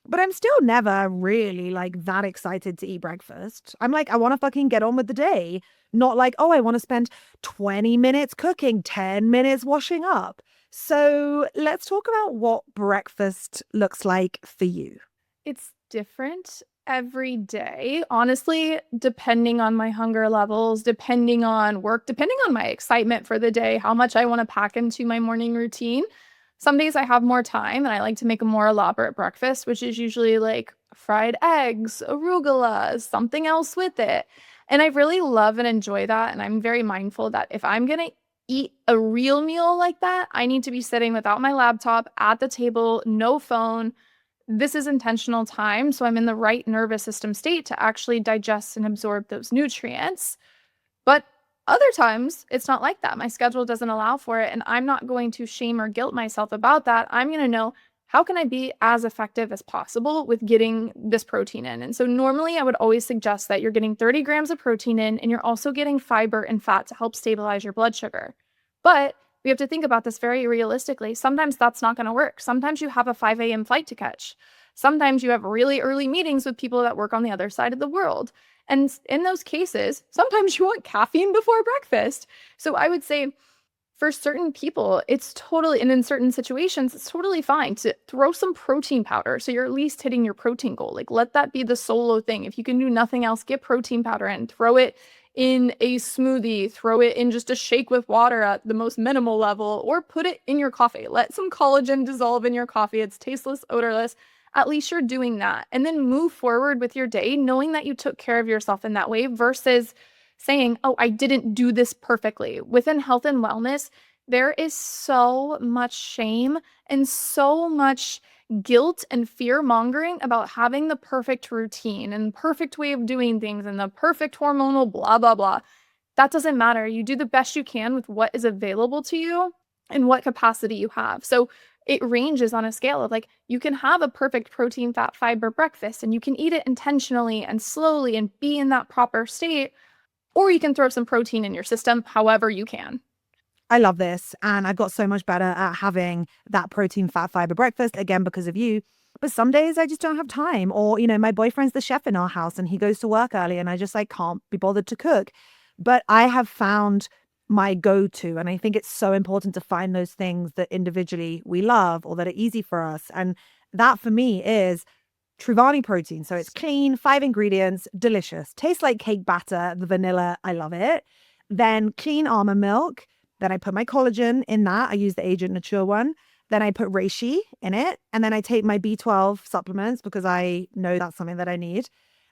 But I'm still never really like that excited to eat breakfast. I'm like, I want to fucking get on with the day. Not like, oh, I want to spend 20 minutes cooking, 10 minutes washing up. So let's talk about what breakfast looks like for you. It's different every day. Honestly, depending on my hunger levels, depending on work, depending on my excitement for the day, how much I want to pack into my morning routine. Some days I have more time and I like to make a more elaborate breakfast, which is usually like fried eggs, arugula, something else with it. And I really love and enjoy that. And I'm very mindful that if I'm going to eat a real meal like that, I need to be sitting without my laptop at the table, no phone. This is intentional time, so I'm in the right nervous system state to actually digest and absorb those nutrients. But other times, it's not like that. My schedule doesn't allow for it, and I'm not going to shame or guilt myself about that. I'm going to know how can I be as effective as possible with getting this protein in. And so normally I would always suggest that you're getting 30 grams of protein in, and you're also getting fiber and fat to help stabilize your blood sugar. But we have to think about this very realistically. Sometimes that's not going to work. Sometimes you have a 5 a.m. flight to catch. Sometimes you have really early meetings with people that work on the other side of the world. And in those cases, sometimes you want caffeine before breakfast. So I would say for certain people, it's totally, and in certain situations, it's totally fine to throw some protein powder. So you're at least hitting your protein goal. Like let that be the solo thing. If you can do nothing else, get protein powder in, throw it in a smoothie, throw it in just a shake with water at the most minimal level, or put it in your coffee. Let some collagen dissolve in your coffee. It's tasteless, odorless. At least you're doing that. And then move forward with your day, knowing that you took care of yourself in that way versus saying, oh, I didn't do this perfectly. Within health and wellness, there is so much shame and so much guilt and fear mongering about having the perfect routine and perfect way of doing things and the perfect hormonal blah, blah, blah. That doesn't matter. You do the best you can with what is available to you and what capacity you have. So it ranges on a scale of like, you can have a perfect protein, fat, fiber breakfast and you can eat it intentionally and slowly and be in that proper state, or you can throw some protein in your system however you can. I love this. And I've got so much better at having that protein, fat, fiber breakfast, again, because of you. But some days I just don't have time. Or, my boyfriend's the chef in our house and he goes to work early and I just like can't be bothered to cook. But I have found my go-to. And I think it's so important to find those things that individually we love or that are easy for us. And that for me is Truvani protein. So it's clean, 5 ingredients, delicious. Tastes like cake batter, the vanilla. I love it. Then clean almond milk. Then I put my collagen in that. I use the Agent Nature one. Then I put reishi in it. And then I take my B12 supplements because I know that's something that I need.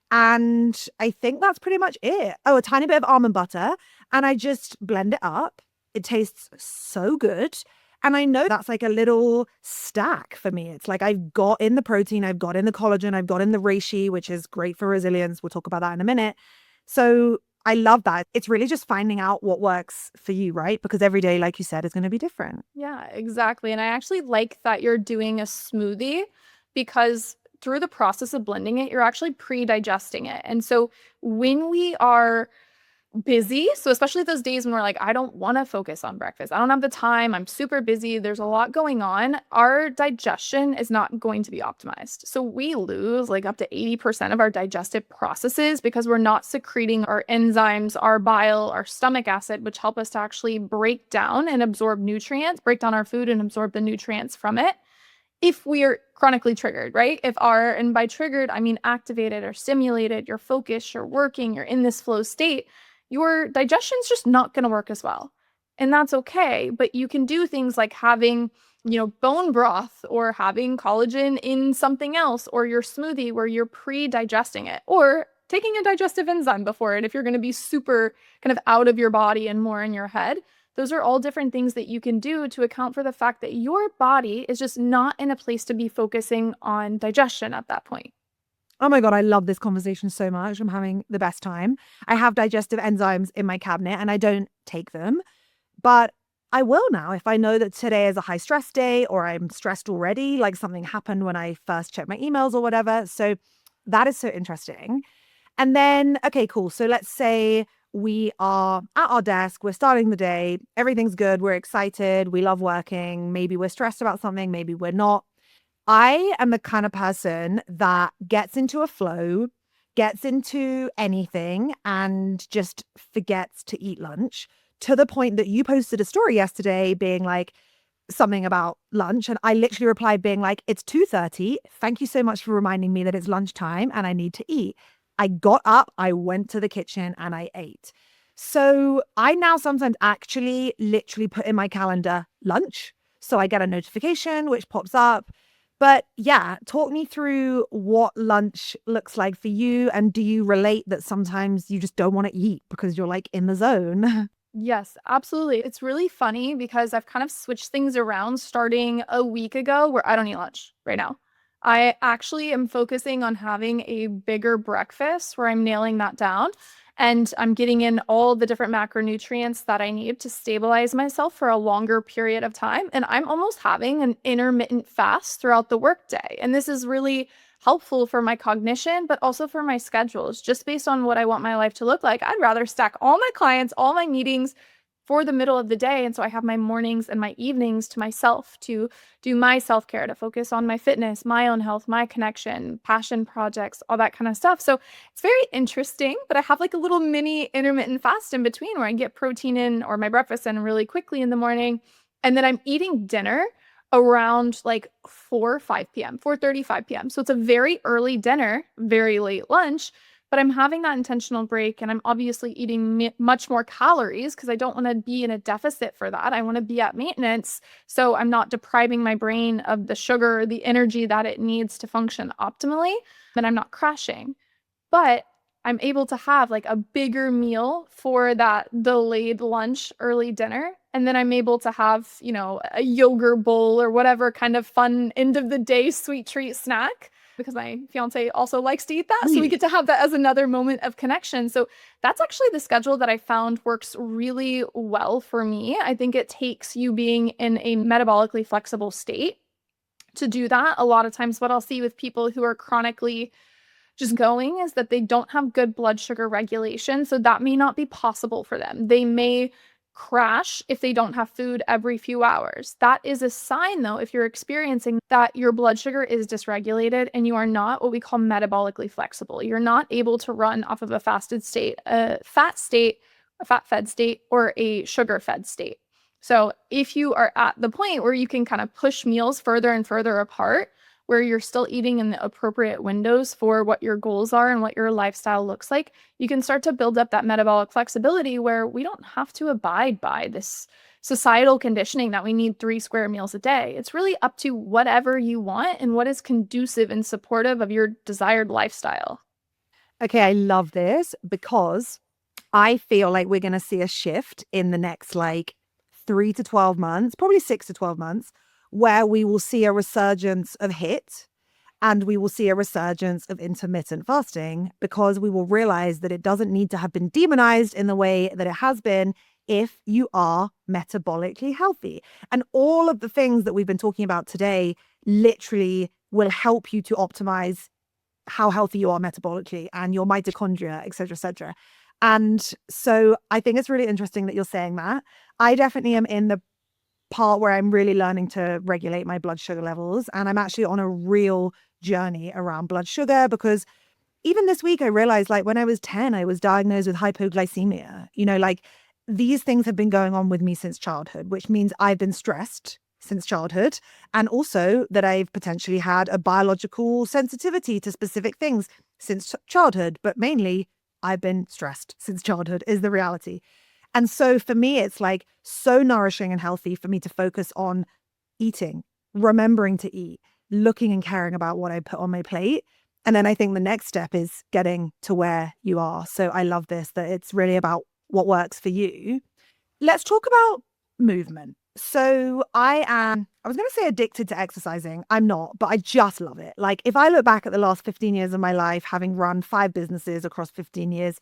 And I think that's pretty much it. Oh, a tiny bit of almond butter. And I just blend it up. It tastes so good. And I know that's like a little stack for me. It's like I've got in the protein, I've got in the collagen, I've got in the reishi, which is great for resilience. We'll talk about that in a minute. So I love that. It's really just finding out what works for you, right? Because every day, like you said, is going to be different. Yeah, exactly. And I actually like that you're doing a smoothie because through the process of blending it, you're actually pre-digesting it. And so when we are busy, so especially those days when we're like, I don't want to focus on breakfast, I don't have the time, I'm super busy, there's a lot going on, our digestion is not going to be optimized. So we lose like up to 80% of our digestive processes because we're not secreting our enzymes, our bile, our stomach acid, which help us to actually break down and absorb nutrients, break down our food and absorb the nutrients from it. If we are chronically triggered, right? And by triggered, I mean activated or stimulated, you're focused, you're working, you're in this flow state, your digestion's just not going to work as well. And that's okay. But you can do things like having, bone broth or having collagen in something else or your smoothie where you're pre-digesting it or taking a digestive enzyme before it if you're going to be super kind of out of your body and more in your head. Those are all different things that you can do to account for the fact that your body is just not in a place to be focusing on digestion at that point. Oh my God, I love this conversation so much. I'm having the best time. I have digestive enzymes in my cabinet and I don't take them, but I will now if I know that today is a high stress day or I'm stressed already, like something happened when I first checked my emails or whatever. So that is so interesting. And then, okay, cool. So let's say we are at our desk, we're starting the day, everything's good, we're excited, we love working, maybe we're stressed about something, maybe we're not. I am the kind of person that gets into a flow, gets into anything, and just forgets to eat lunch, to the point that you posted a story yesterday being like something about lunch. And I literally replied being like, it's 2:30. Thank you so much for reminding me that it's lunchtime and I need to eat. I got up, I went to the kitchen and I ate. So I now sometimes actually literally put in my calendar lunch. So I get a notification which pops up. But yeah, talk me through what lunch looks like for you. And do you relate that sometimes you just don't want to eat because you're like in the zone? Yes, absolutely. It's really funny because I've kind of switched things around starting a week ago where I don't eat lunch right now. I actually am focusing on having a bigger breakfast where I'm nailing that down and I'm getting in all the different macronutrients that I need to stabilize myself for a longer period of time. And I'm almost having an intermittent fast throughout the workday. And this is really helpful for my cognition, but also for my schedules, just based on what I want my life to look like. I'd rather stack all my clients, all my meetings for the middle of the day. And so I have my mornings and my evenings to myself to do my self care, to focus on my fitness, my own health, my connection, passion projects, all that kind of stuff. So it's very interesting, but I have like a little mini intermittent fast in between where I get protein in or my breakfast in really quickly in the morning. And then I'm eating dinner around like 4 or 5 p.m., 4:30, 5 p.m. So it's a very early dinner, very late lunch, but I'm having that intentional break and I'm obviously eating much more calories because I don't want to be in a deficit for that. I want to be at maintenance. So I'm not depriving my brain of the sugar, the energy that it needs to function optimally, and I'm not crashing. But I'm able to have like a bigger meal for that delayed lunch, early dinner. And then I'm able to have, a yogurt bowl or whatever kind of fun end of the day sweet treat snack because my fiance also likes to eat that. So we get to have that as another moment of connection. So that's actually the schedule that I found works really well for me. I think it takes you being in a metabolically flexible state to do that. A lot of times, what I'll see with people who are chronically just going is that they don't have good blood sugar regulation. So that may not be possible for them. They may crash if they don't have food every few hours. That is a sign, though, if you're experiencing that your blood sugar is dysregulated and you are not what we call metabolically flexible. You're not able to run off of a fasted state, a fat state, a fat fed state, or a sugar fed state. So if you are at the point where you can kind of push meals further and further apart, where you're still eating in the appropriate windows for what your goals are and what your lifestyle looks like, you can start to build up that metabolic flexibility where we don't have to abide by this societal conditioning that we need 3 square meals a day. It's really up to whatever you want and what is conducive and supportive of your desired lifestyle. Okay, I love this because I feel like we're going to see a shift in the next like 3 to 12 months, probably 6 to 12 months, where we will see a resurgence of HIIT and we will see a resurgence of intermittent fasting because we will realize that it doesn't need to have been demonized in the way that it has been if you are metabolically healthy. And all of the things that we've been talking about today literally will help you to optimize how healthy you are metabolically and your mitochondria, et cetera, et cetera. And so I think it's really interesting that you're saying that. I definitely am in the part where I'm really learning to regulate my blood sugar levels. And I'm actually on a real journey around blood sugar because even this week I realized like when I was 10, I was diagnosed with hypoglycemia. Like these things have been going on with me since childhood, which means I've been stressed since childhood. And also that I've potentially had a biological sensitivity to specific things since childhood, but mainly I've been stressed since childhood is the reality. And so for me, it's like so nourishing and healthy for me to focus on eating, remembering to eat, looking and caring about what I put on my plate. And then I think the next step is getting to where you are. So I love this, that it's really about what works for you. Let's talk about movement. So I was going to say addicted to exercising. I'm not, but I just love it. Like if I look back at the last 15 years of my life, having run 5 businesses across 15 years,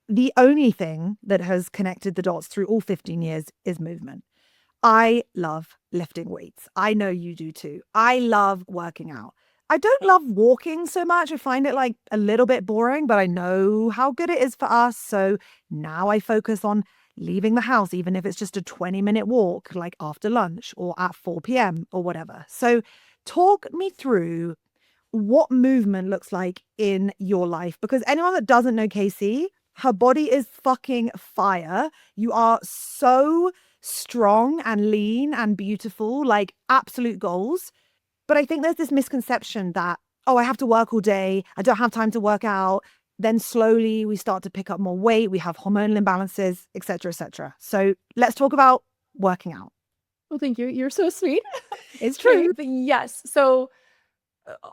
the only thing that has connected the dots through all 15 years is movement. I love lifting weights. I know you do too. I love working out. I don't love walking so much. I find it like a little bit boring, but I know how good it is for us. So now I focus on leaving the house, even if it's just a 20-minute walk, like after lunch or at 4 p.m. or whatever. So talk me through what movement looks like in your life. Because anyone that doesn't know Kacy, her body is fucking fire. You are so strong and lean and beautiful, like absolute goals. But I think there's this misconception that, oh, I have to work all day. I don't have time to work out. Then slowly we start to pick up more weight. We have hormonal imbalances, et cetera, et cetera. So let's talk about working out. Well, thank you. You're so sweet. It's true. But yes. So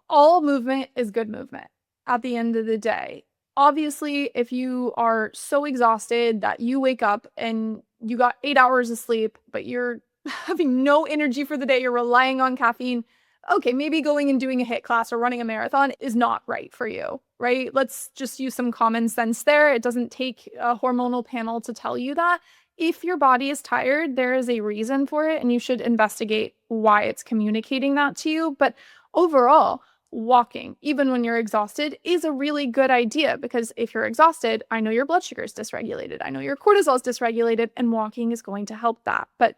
all movement is good movement at the end of the day. Obviously, if you are so exhausted that you wake up and you got 8 hours of sleep, but you're having no energy for the day, you're relying on caffeine, okay, maybe going and doing a HIIT class or running a marathon is not right for you, right? Let's just use some common sense there. It doesn't take a hormonal panel to tell you that. If your body is tired, there is a reason for it, and you should investigate why it's communicating that to you. But overall, walking, even when you're exhausted, is a really good idea, because if you're exhausted, I know your blood sugar is dysregulated. I know your cortisol is dysregulated, and walking is going to help that. But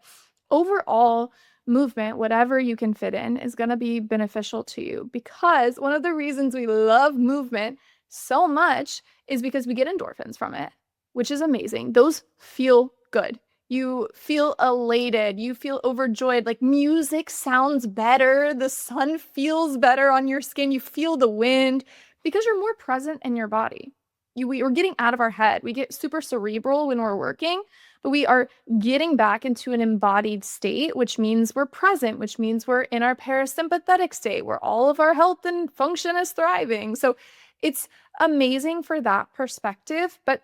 overall, movement, whatever you can fit in, is going to be beneficial to you, because one of the reasons we love movement so much is because we get endorphins from it, which is amazing. Those feel good. You feel elated. You feel overjoyed. Like music sounds better. The sun feels better on your skin. You feel the wind because you're more present in your body. We're getting out of our head. We get super cerebral when we're working, but we are getting back into an embodied state, which means we're present, which means we're in our parasympathetic state where all of our health and function is thriving. So it's amazing for that perspective. But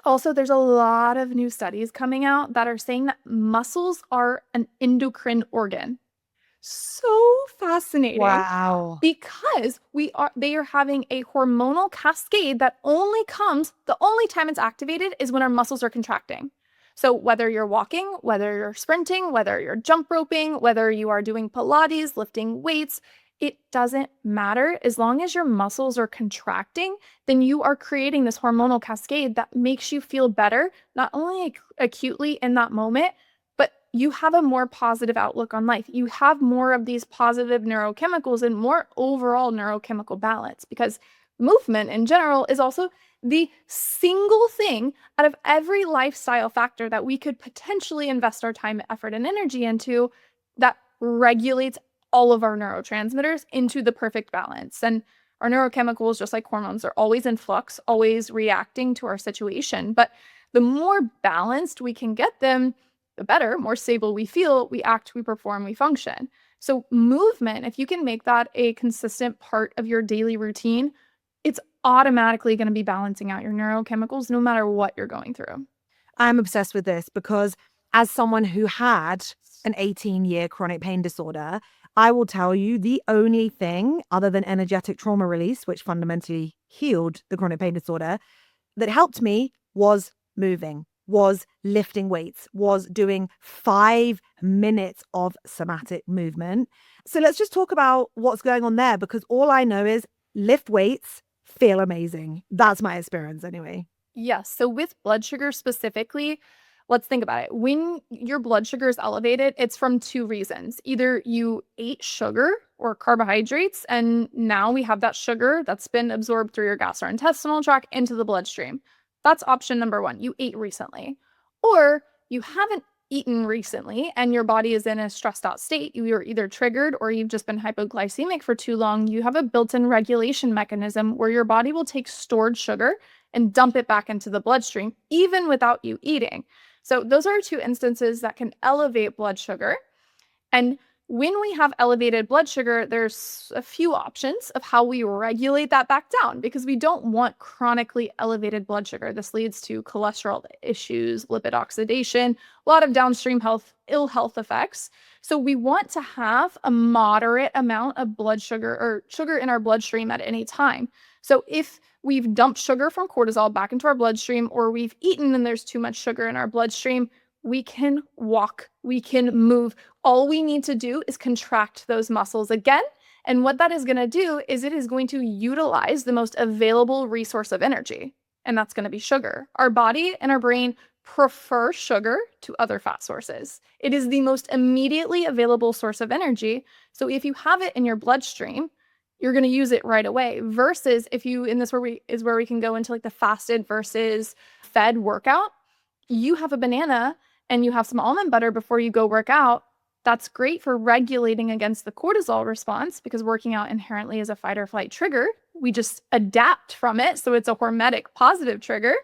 also, there's a lot of new studies coming out that are saying that muscles are an endocrine organ. So fascinating. Wow. Because they are having a hormonal cascade that the only time it's activated is when our muscles are contracting. So whether you're walking, whether you're sprinting, whether you're jump roping, whether you are doing Pilates, lifting weights, it doesn't matter. As long as your muscles are contracting, then you are creating this hormonal cascade that makes you feel better, not only acutely in that moment, but you have a more positive outlook on life. You have more of these positive neurochemicals and more overall neurochemical balance, because movement in general is also the single thing out of every lifestyle factor that we could potentially invest our time, effort, and energy into that regulates all of our neurotransmitters into the perfect balance. And our neurochemicals, just like hormones, are always in flux, always reacting to our situation. But the more balanced we can get them, the better, more stable we feel, we act, we perform, we function. So movement, if you can make that a consistent part of your daily routine, it's automatically going to be balancing out your neurochemicals no matter what you're going through. I'm obsessed with this because as someone who had an 18-year chronic pain disorder, I will tell you the only thing other than energetic trauma release, which fundamentally healed the chronic pain disorder, that helped me was moving, was lifting weights, was doing 5 minutes of somatic movement. So let's just talk about what's going on there, because all I know is lift weights, feel amazing. That's my experience anyway. Yes. So with blood sugar specifically, let's think about it. When your blood sugar is elevated, it's from 2 reasons. Either you ate sugar or carbohydrates, and now we have that sugar that's been absorbed through your gastrointestinal tract into the bloodstream. That's option number 1. You ate recently. Or you haven't eaten recently and your body is in a stressed out state. You are either triggered or you've just been hypoglycemic for too long. You have a built-in regulation mechanism where your body will take stored sugar and dump it back into the bloodstream, even without you eating. So those are 2 instances that can elevate blood sugar. And when we have elevated blood sugar, there's a few options of how we regulate that back down, because we don't want chronically elevated blood sugar. This leads to cholesterol issues, lipid oxidation, a lot of downstream ill health effects. So we want to have a moderate amount of blood sugar or sugar in our bloodstream at any time. So if we've dumped sugar from cortisol back into our bloodstream, or we've eaten and there's too much sugar in our bloodstream, we can walk, we can move. All we need to do is contract those muscles again. And what that is going to do is it is going to utilize the most available resource of energy, and that's going to be sugar. Our body and our brain prefer sugar to other fat sources. It is the most immediately available source of energy. So if you have it in your bloodstream, you're going to use it right away. Versus if you, in this where we can go into like the fasted versus fed workout, you have a banana and you have some almond butter before you go work out. That's great for regulating against the cortisol response because working out inherently is a fight or flight trigger. We just adapt from it. So it's a hormetic positive trigger.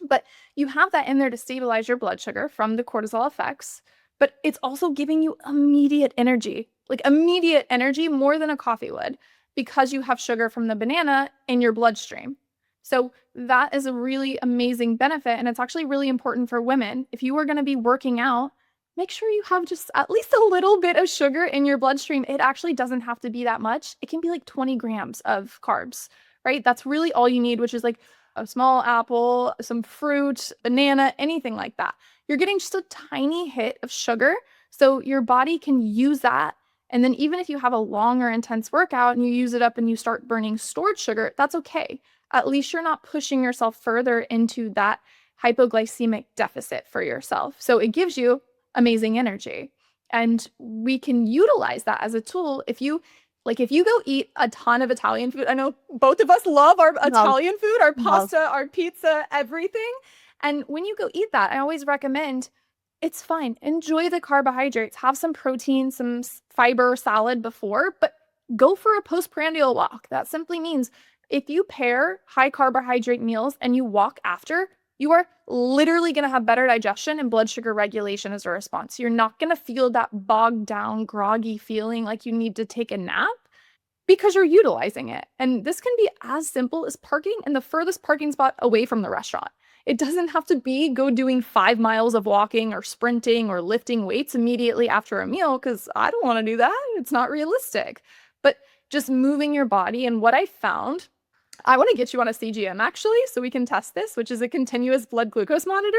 But you have that in there to stabilize your blood sugar from the cortisol effects. But it's also giving you immediate energy, like immediate energy more than a coffee would, because you have sugar from the banana in your bloodstream. So that is a really amazing benefit. And it's actually really important for women. If you are going to be working out, make sure you have just at least a little bit of sugar in your bloodstream. It actually doesn't have to be that much. It can be like 20 grams of carbs, right? That's really all you need, which is like a small apple, some fruit, banana, anything like that. You're getting just a tiny hit of sugar. So your body can use that. And then even if you have a long or intense workout and you use it up and you start burning stored sugar, that's okay. At least you're not pushing yourself further into that hypoglycemic deficit for yourself. So it gives you amazing energy. And we can utilize that as a tool. If you go eat a ton of Italian food, I know both of us love our Italian food, our pasta, our pizza, everything. And when you go eat that, I always recommend it's fine. Enjoy the carbohydrates, have some protein, some fiber salad before, but go for a postprandial walk. That simply means if you pair high carbohydrate meals and you walk after, you are literally going to have better digestion and blood sugar regulation as a response. You're not going to feel that bogged down, groggy feeling like you need to take a nap because you're utilizing it. And this can be as simple as parking in the furthest parking spot away from the restaurant. It doesn't have to be go doing 5 miles of walking or sprinting or lifting weights immediately after a meal, because I don't want to do that. It's not realistic. But just moving your body. And what I found, I want to get you on a CGM actually, so we can test this, which is a continuous blood glucose monitor.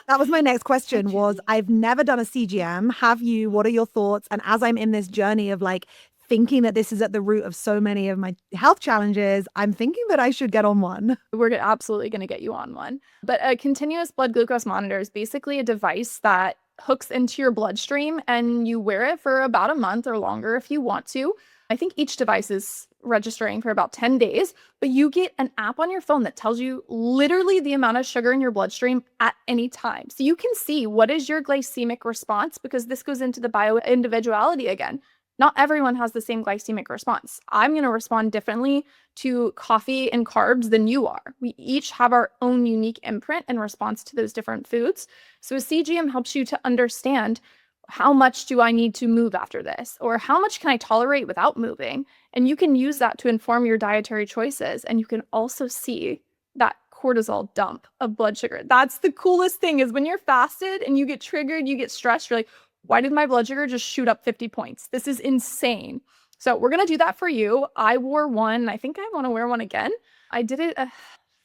That was my next question was, I've never done a CGM. Have you? What are your thoughts? And as I'm in this journey of like thinking that this is at the root of so many of my health challenges, I'm thinking that I should get on one. We're absolutely going to get you on one. But a continuous blood glucose monitor is basically a device that hooks into your bloodstream and you wear it for about a month or longer if you want to. I think each device is registering for about 10 days, but you get an app on your phone that tells you literally the amount of sugar in your bloodstream at any time. So you can see what is your glycemic response, because this goes into the bio-individuality again. Not everyone has the same glycemic response. I'm going to respond differently to coffee and carbs than you are. We each have our own unique imprint in response to those different foods. So a CGM helps you to understand, how much do I need to move after this? Or how much can I tolerate without moving? And you can use that to inform your dietary choices. And you can also see that cortisol dump of blood sugar. That's the coolest thing, is when you're fasted and you get triggered, you get stressed, you're like, why did my blood sugar just shoot up 50 points? This is insane. So we're going to do that for you. I wore one. I think I want to wear one again. I did it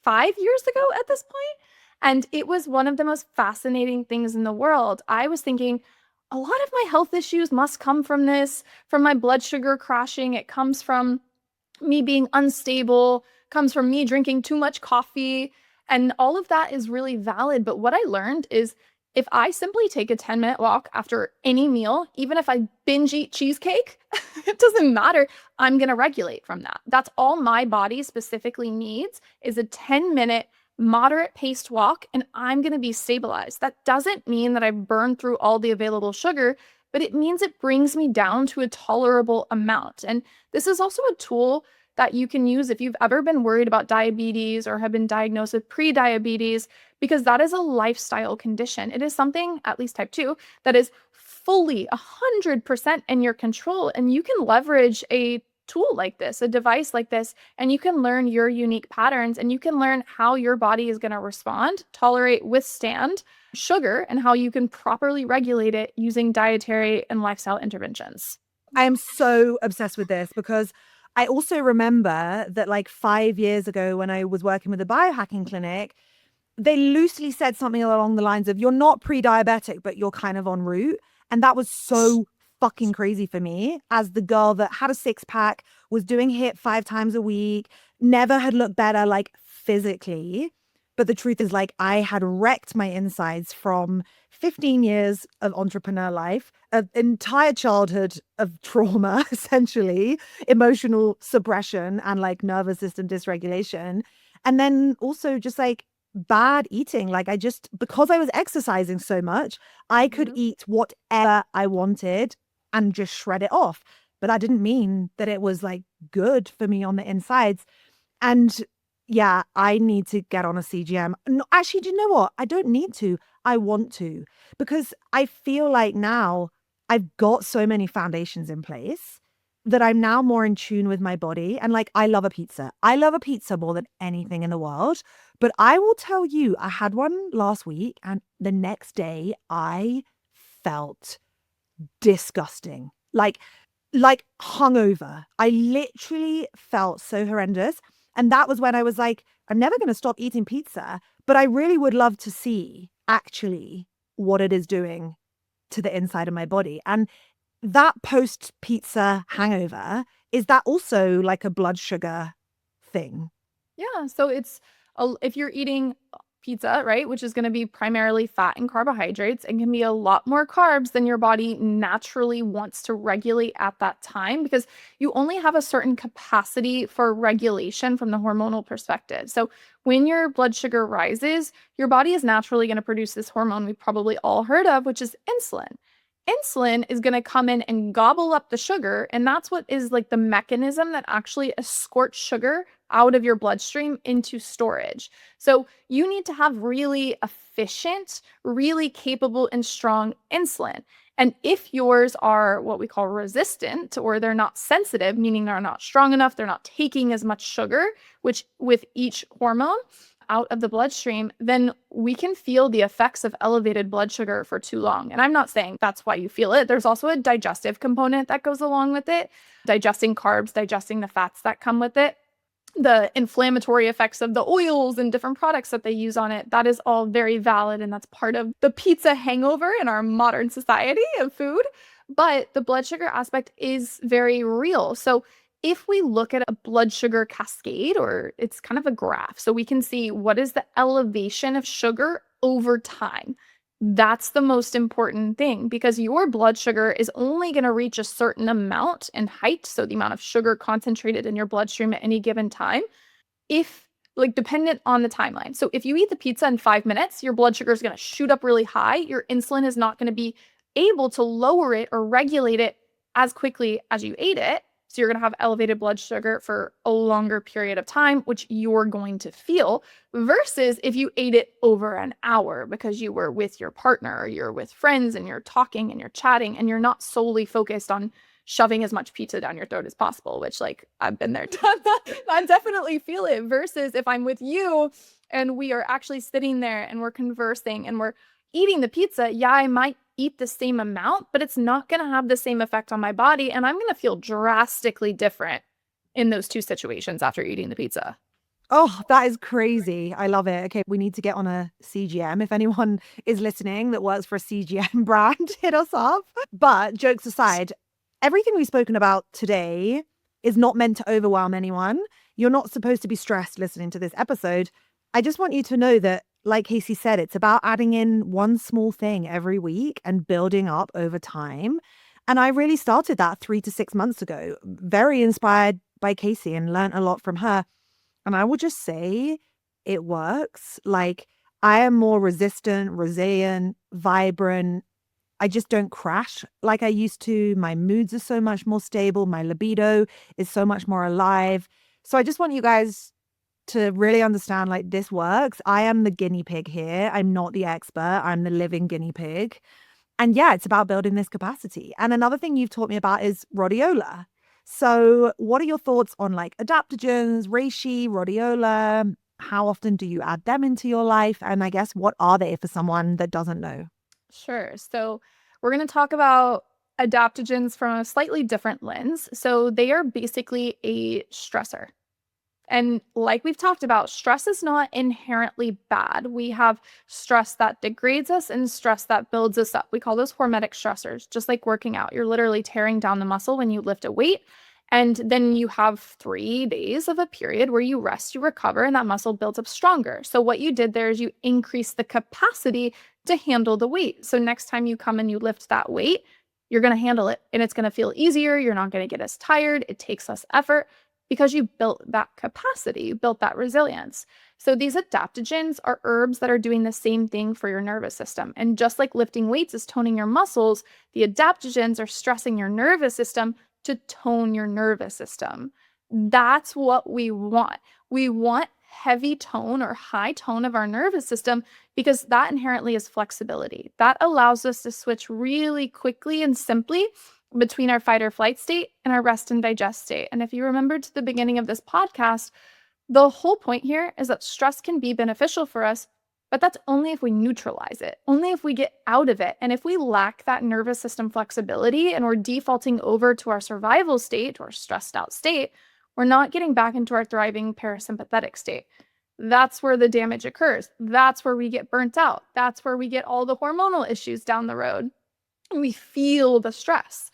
5 years ago at this point, and it was one of the most fascinating things in the world. I was thinking, a lot of my health issues must come from this, from my blood sugar crashing. It comes from me being unstable, comes from me drinking too much coffee. And all of that is really valid. But what I learned is, if I simply take a 10-minute walk after any meal, even if I binge eat cheesecake, it doesn't matter. I'm going to regulate from that. That's all my body specifically needs, is a 10-minute moderate paced walk, and I'm going to be stabilized. That doesn't mean that I burn through all the available sugar, but it means it brings me down to a tolerable amount. And this is also a tool that you can use if you've ever been worried about diabetes or have been diagnosed with pre-diabetes, because that is a lifestyle condition. It is something, at least type 2, that is fully 100% in your control. And you can leverage a tool like this, a device like this, and you can learn your unique patterns, and you can learn how your body is going to respond, tolerate, withstand sugar, and how you can properly regulate it using dietary and lifestyle interventions. I am so obsessed with this, because I also remember that like 5 years ago when I was working with a biohacking clinic, they loosely said something along the lines of, you're not pre-diabetic, but you're kind of en route. And that was so fucking crazy for me, as the girl that had a 6-pack, was doing HIIT 5 times a week, never had looked better like physically. But the truth is, like, I had wrecked my insides from 15 years of entrepreneur life, an entire childhood of trauma, essentially, emotional suppression and like nervous system dysregulation. And then also just like bad eating. Like, because I was exercising so much, I could Mhm. eat whatever I wanted and just shred it off. But that didn't mean that it was like good for me on the insides. And yeah, I need to get on a CGM. No, actually, do you know what? I don't need to. I want to, because I feel like now I've got so many foundations in place that I'm now more in tune with my body. And like, I love a pizza. I love a pizza more than anything in the world. But I will tell you, I had one last week and the next day I felt disgusting. Like hungover. I literally felt so horrendous. And that was when I was like, I'm never going to stop eating pizza, but I really would love to see actually what it is doing to the inside of my body. And that post pizza hangover, is that also like a blood sugar thing? Yeah, so if you're eating pizza, right, which is going to be primarily fat and carbohydrates, and can be a lot more carbs than your body naturally wants to regulate at that time because you only have a certain capacity for regulation from the hormonal perspective. So when your blood sugar rises, your body is naturally going to produce this hormone we've probably all heard of, which is insulin. Insulin is going to come in and gobble up the sugar, and that's what is like the mechanism that actually escorts sugar out of your bloodstream into storage. So you need to have really efficient, really capable and strong insulin. And if yours are what we call resistant or they're not sensitive, meaning they're not strong enough, they're not taking as much sugar, which with each hormone out of the bloodstream, then we can feel the effects of elevated blood sugar for too long. And I'm not saying that's why you feel it. There's also a digestive component that goes along with it, digesting carbs, digesting the fats that come with it, the inflammatory effects of the oils and different products that they use on it. That is all very valid. And that's part of the pizza hangover in our modern society of food. But the blood sugar aspect is very real. So if we look at a blood sugar cascade, or it's kind of a graph, so we can see what is the elevation of sugar over time. That's the most important thing because your blood sugar is only going to reach a certain amount in height, so the amount of sugar concentrated in your bloodstream at any given time, if like dependent on the timeline. So if you eat the pizza in 5 minutes, your blood sugar is going to shoot up really high. Your insulin is not going to be able to lower it or regulate it as quickly as you ate it. So you're going to have elevated blood sugar for a longer period of time, which you're going to feel, versus if you ate it over an hour because you were with your partner or you're with friends and you're talking and you're chatting and you're not solely focused on shoving as much pizza down your throat as possible, which like I've been there, done that. I definitely feel it. Versus if I'm with you and we are actually sitting there and we're conversing and we're eating the pizza, yeah, I might eat the same amount, but it's not going to have the same effect on my body. And I'm going to feel drastically different in those two situations after eating the pizza. Oh, that is crazy. I love it. Okay, we need to get on a CGM. If anyone is listening that works for a CGM brand, hit us up. But jokes aside, everything we've spoken about today is not meant to overwhelm anyone. You're not supposed to be stressed listening to this episode. I just want you to know that, like Kacy said, it's about adding in one small thing every week and building up over time. And I really started that 3 to 6 months ago, very inspired by Kacy and learned a lot from her. And I will just say it works. Like, I am more resistant, resilient, vibrant. I just don't crash like I used to. My moods are so much more stable. My libido is so much more alive. So I just want you guys to really understand, like, this works. I am the guinea pig here. I'm not the expert. I'm the living guinea pig. And yeah, it's about building this capacity. And another thing you've taught me about is rhodiola. So what are your thoughts on like adaptogens, reishi, rhodiola? How often do you add them into your life? And I guess what are they for someone that doesn't know? Sure. So we're going to talk about adaptogens from a slightly different lens. So they are basically a stressor. And like we've talked about, stress is not inherently bad. We have stress that degrades us and stress that builds us up. We call those hormetic stressors, just like working out. You're literally tearing down the muscle when you lift a weight. And then you have 3 days of a period where you rest, you recover, and that muscle builds up stronger. So what you did there is you increase the capacity to handle the weight. So next time you come and you lift that weight, you're going to handle it and it's going to feel easier. You're not going to get as tired. It takes less effort because you built that capacity, you built that resilience. So these adaptogens are herbs that are doing the same thing for your nervous system. And just like lifting weights is toning your muscles, the adaptogens are stressing your nervous system to tone your nervous system. That's what we want. We want heavy tone or high tone of our nervous system because that inherently is flexibility. That allows us to switch really quickly and simply between our fight or flight state and our rest and digest state. And if you remember to the beginning of this podcast, the whole point here is that stress can be beneficial for us, but that's only if we neutralize it, only if we get out of it. And if we lack that nervous system flexibility and we're defaulting over to our survival state or stressed out state, we're not getting back into our thriving parasympathetic state. That's where the damage occurs. That's where we get burnt out. That's where we get all the hormonal issues down the road. And we feel the stress.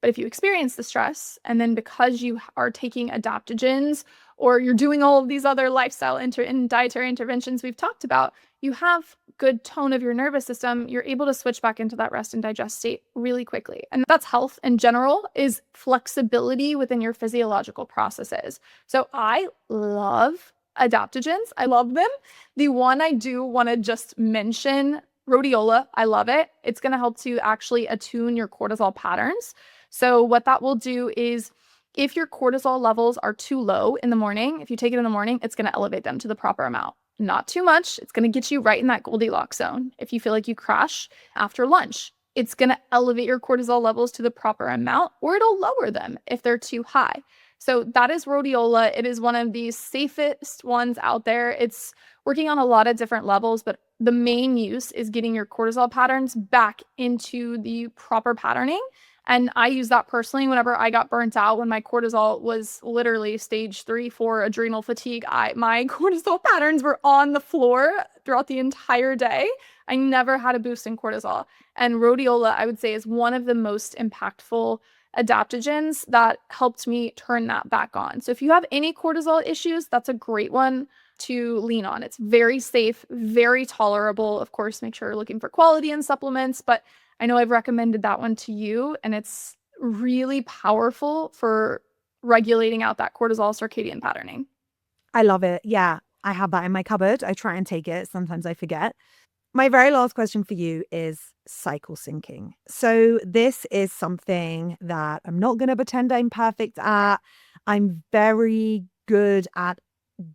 But if you experience the stress, and then because you are taking adaptogens or you're doing all of these other lifestyle and dietary interventions we've talked about, you have good tone of your nervous system, you're able to switch back into that rest and digest state really quickly. And that's health in general, is flexibility within your physiological processes. So I love adaptogens. I love them. The one I do want to just mention, rhodiola, I love it. It's going to help to actually attune your cortisol patterns. So what that will do is if your cortisol levels are too low in the morning, if you take it in the morning, it's going to elevate them to the proper amount. Not too much. It's going to get you right in that Goldilocks zone. If you feel like you crash after lunch, it's going to elevate your cortisol levels to the proper amount, or it'll lower them if they're too high. So that is rhodiola. It is one of the safest ones out there. It's working on a lot of different levels, but the main use is getting your cortisol patterns back into the proper patterning. And I use that personally whenever I got burnt out, when my cortisol was literally stage 3, 4 adrenal fatigue. My cortisol patterns were on the floor throughout the entire day. I never had a boost in cortisol. And rhodiola, I would say, is one of the most impactful adaptogens that helped me turn that back on. So if you have any cortisol issues, that's a great one to lean on. It's very safe, very tolerable. Of course, make sure you're looking for quality in supplements, but I know I've recommended that one to you, and it's really powerful for regulating out that cortisol circadian patterning. I love it. Yeah, I have that in my cupboard. I try and take it. Sometimes I forget. My very last question for you is cycle syncing. So this is something that I'm not going to pretend I'm perfect at. I'm very good at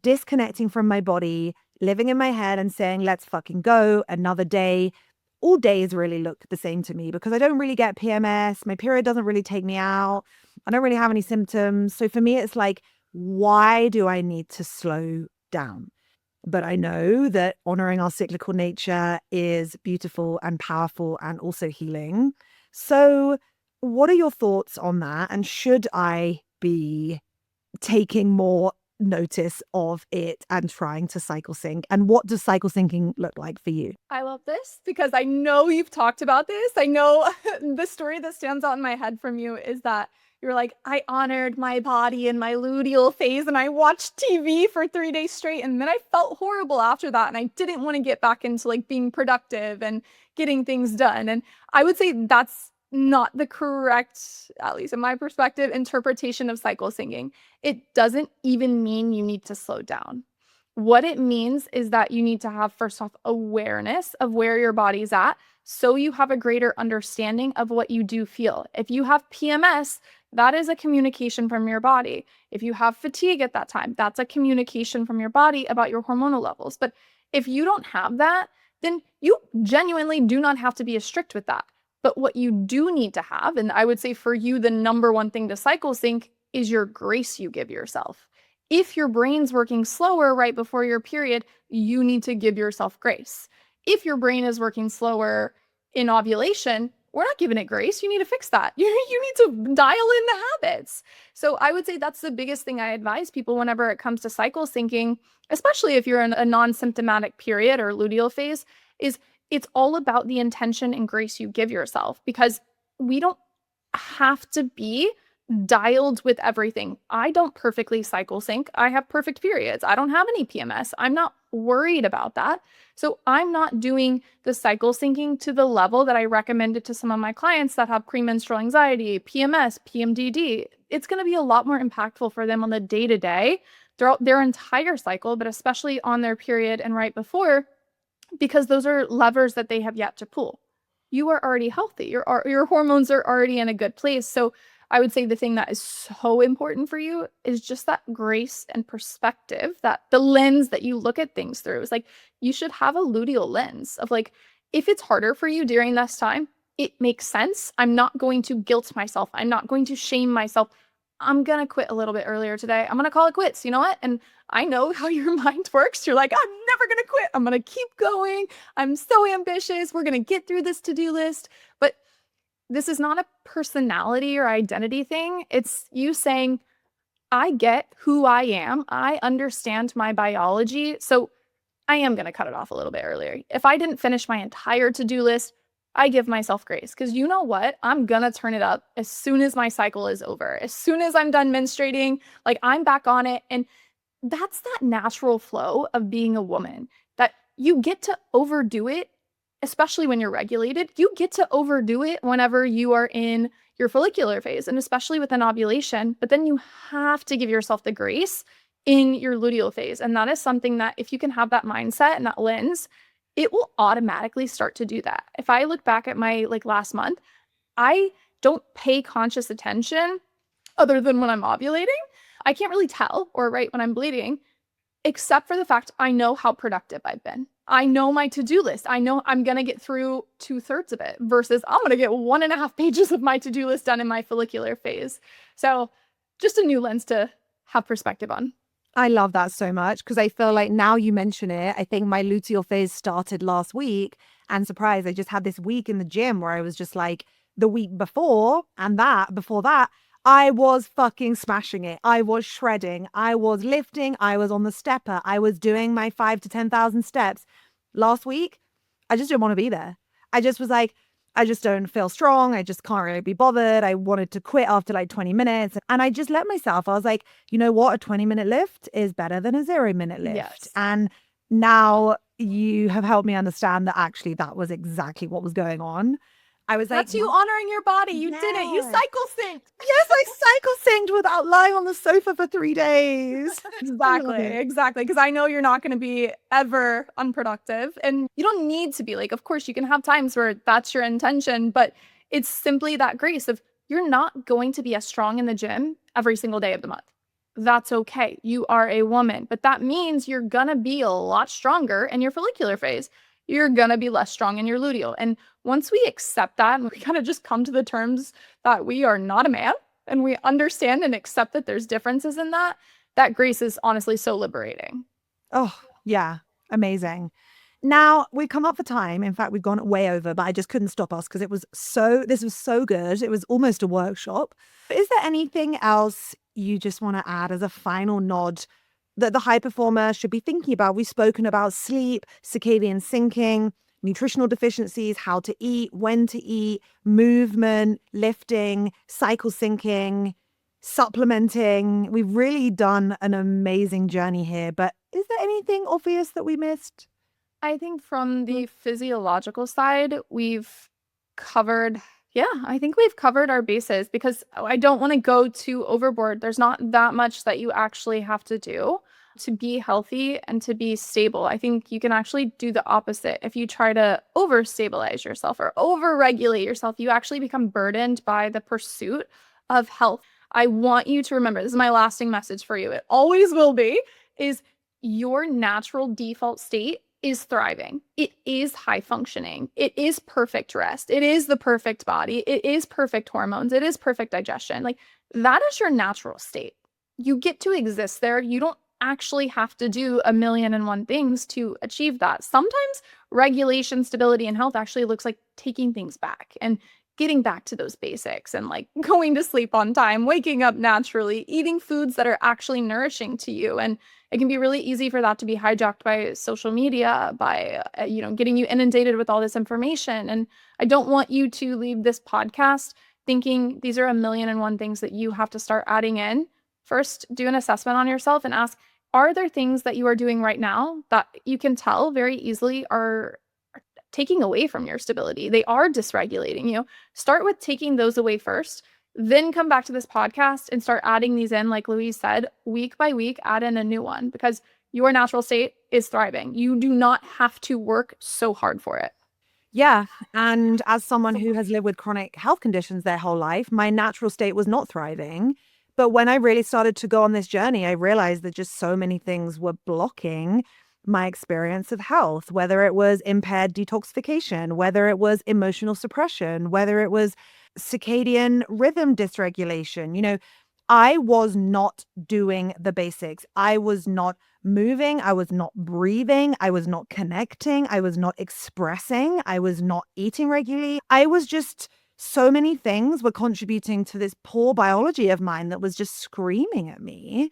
disconnecting from my body, living in my head and saying, let's fucking go, another day. All days really look the same to me because I don't really get PMS. My period doesn't really take me out. I don't really have any symptoms. So for me, it's like, why do I need to slow down? But I know that honoring our cyclical nature is beautiful and powerful and also healing. So what are your thoughts on that? And should I be taking more notice of it and trying to cycle sync? And what does cycle syncing look like for you? I love this because I know you've talked about this. I know the story that stands out in my head from you is that you're like, I honored my body in my luteal phase and I watched TV for 3 days straight. And then I felt horrible after that. And I didn't want to get back into like being productive and getting things done. And I would say that's not the correct, at least in my perspective, interpretation of cycle syncing. It doesn't even mean you need to slow down. What it means is that you need to have, first off, awareness of where your body's at so you have a greater understanding of what you do feel. If you have PMS, that is a communication from your body. If you have fatigue at that time, that's a communication from your body about your hormonal levels. But if you don't have that, then you genuinely do not have to be as strict with that. But what you do need to have, and I would say for you, the number one thing to cycle sync is your grace you give yourself. If your brain's working slower right before your period, you need to give yourself grace. If your brain is working slower in ovulation, we're not giving it grace. You need to fix that. You need to dial in the habits. So I would say that's the biggest thing I advise people whenever it comes to cycle syncing, especially if you're in a non-symptomatic period or luteal phase, is it's all about the intention and grace you give yourself, because we don't have to be dialed with everything. I don't perfectly cycle sync. I have perfect periods. I don't have any PMS. I'm not worried about that. So I'm not doing the cycle syncing to the level that I recommended to some of my clients that have premenstrual anxiety, PMS, PMDD. It's going to be a lot more impactful for them on the day-to-day throughout their entire cycle, but especially on their period and right before, because those are levers that they have yet to pull. You are already healthy. Your hormones are already in a good place. So I would say the thing that is so important for you is just that grace and perspective, that the lens that you look at things through. Is like, you should have a luteal lens of like, if it's harder for you during this time, it makes sense. I'm not going to guilt myself. I'm not going to shame myself. I'm going to quit a little bit earlier today. I'm going to call it quits. You know what? And I know how your mind works. You're like, I'm never going to quit. I'm going to keep going. I'm so ambitious. We're going to get through this to-do list. But this is not a personality or identity thing. It's you saying, I get who I am. I understand my biology. So I am going to cut it off a little bit earlier. If I didn't finish my entire to-do list, I give myself grace, because you know what? I'm going to turn it up as soon as my cycle is over. As soon as I'm done menstruating, like I'm back on it. And that's that natural flow of being a woman, that you get to overdo it, especially when you're regulated. You get to overdo it whenever you are in your follicular phase, and especially with an ovulation, but then you have to give yourself the grace in your luteal phase. And that is something that if you can have that mindset and that lens, it will automatically start to do that. If I look back at my last month, I don't pay conscious attention other than when I'm ovulating. I can't really tell or right when I'm bleeding, except for the fact I know how productive I've been. I know my to-do list. I know I'm going to get through 2/3 of it versus I'm going to get 1.5 pages of my to-do list done in my follicular phase. So just a new lens to have perspective on. I love that so much, because I feel like now you mention it, I think my luteal phase started last week, and surprise, I just had this week in the gym where I was just like, the week before and before that, I was fucking smashing it. I was shredding. I was lifting. I was on the stepper. I was doing my 5,000 to 10,000 steps. Last week, I just didn't want to be there. I just was like, I just don't feel strong. I just can't really be bothered. I wanted to quit after 20 minutes. And I just let myself. I was like, you know what? A 20-minute lift is better than a 0-minute lift. Yes. And now you have helped me understand that actually that was exactly what was going on. I was That's you honoring your body. You did it. You cycle synced. Yes, I cycle synced without lying on the sofa for 3 days. Exactly. Because I know you're not going to be ever unproductive, and you don't need to be. Of course, you can have times where that's your intention, but it's simply that grace of you're not going to be as strong in the gym every single day of the month. That's okay. You are a woman, but that means you're going to be a lot stronger in your follicular phase. You're going to be less strong in your luteal. And once we accept that and we kind of just come to the terms that we are not a man and we understand and accept that there's differences in that, that grace is honestly so liberating. Oh, yeah. Amazing. Now we come up for time. In fact, we've gone way over, but I just couldn't stop us because this was so good. It was almost a workshop. Is there anything else you just want to add as a final nod that the high performer should be thinking about? We've spoken about sleep, circadian syncing, nutritional deficiencies, how to eat, when to eat, movement, lifting, cycle syncing, supplementing. We've really done an amazing journey here, but is there anything obvious that we missed? I think from the physiological side, we've covered our bases, because I don't want to go too overboard. There's not that much that you actually have to do to be healthy and to be stable. I think you can actually do the opposite. If you try to overstabilize yourself or overregulate yourself, you actually become burdened by the pursuit of health. I want you to remember, this is my lasting message for you. It always will be, is your natural default state is thriving. It is high functioning. It is perfect rest. It is the perfect body. It is perfect hormones. It is perfect digestion. That is your natural state. You get to exist there. You don't actually have to do 1,000,001 things to achieve that. Sometimes regulation, stability, and health actually looks like taking things back and getting back to those basics and going to sleep on time, waking up naturally, eating foods that are actually nourishing to you. And it can be really easy for that to be hijacked by social media, by, getting you inundated with all this information. And I don't want you to leave this podcast thinking these are a million and one things that you have to start adding in. First, do an assessment on yourself and ask, are there things that you are doing right now that you can tell very easily are taking away from your stability? They are dysregulating you. Start with taking those away first, then come back to this podcast and start adding these in, like Louise said, week by week, add in a new one, because your natural state is thriving. You do not have to work so hard for it. Yeah. And as someone who has lived with chronic health conditions their whole life, my natural state was not thriving. But when I really started to go on this journey, I realized that just so many things were blocking my experience of health, whether it was impaired detoxification, whether it was emotional suppression, whether it was circadian rhythm dysregulation. I was not doing the basics. I was not moving. I was not breathing. I was not connecting. I was not expressing. I was not eating regularly. I was just, so many things were contributing to this poor biology of mine that was just screaming at me.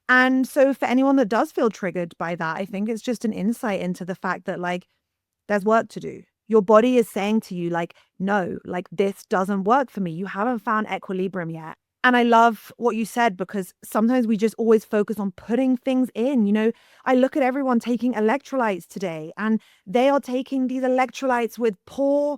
And so for anyone that does feel triggered by that, I think it's just an insight into the fact that there's work to do. Your body is saying to you, no, this doesn't work for me. You haven't found equilibrium yet. And I love what you said, because sometimes we just always focus on putting things in. I look at everyone taking electrolytes today, and they are taking these electrolytes with poor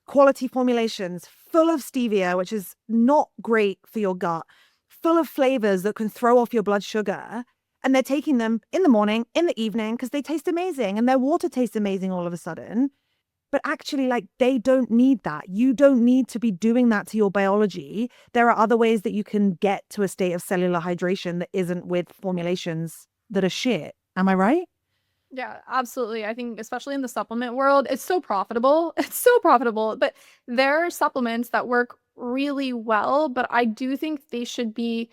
quality formulations, full of stevia, which is not great for your gut, full of flavors that can throw off your blood sugar. And they're taking them in the morning, in the evening, because they taste amazing and their water tastes amazing all of a sudden. But actually, they don't need that. You don't need to be doing that to your biology. There are other ways that you can get to a state of cellular hydration that isn't with formulations that are shit. Am I right? Yeah, absolutely. I think especially in the supplement world, it's so profitable. It's so profitable. But there are supplements that work really well, but I do think they should be,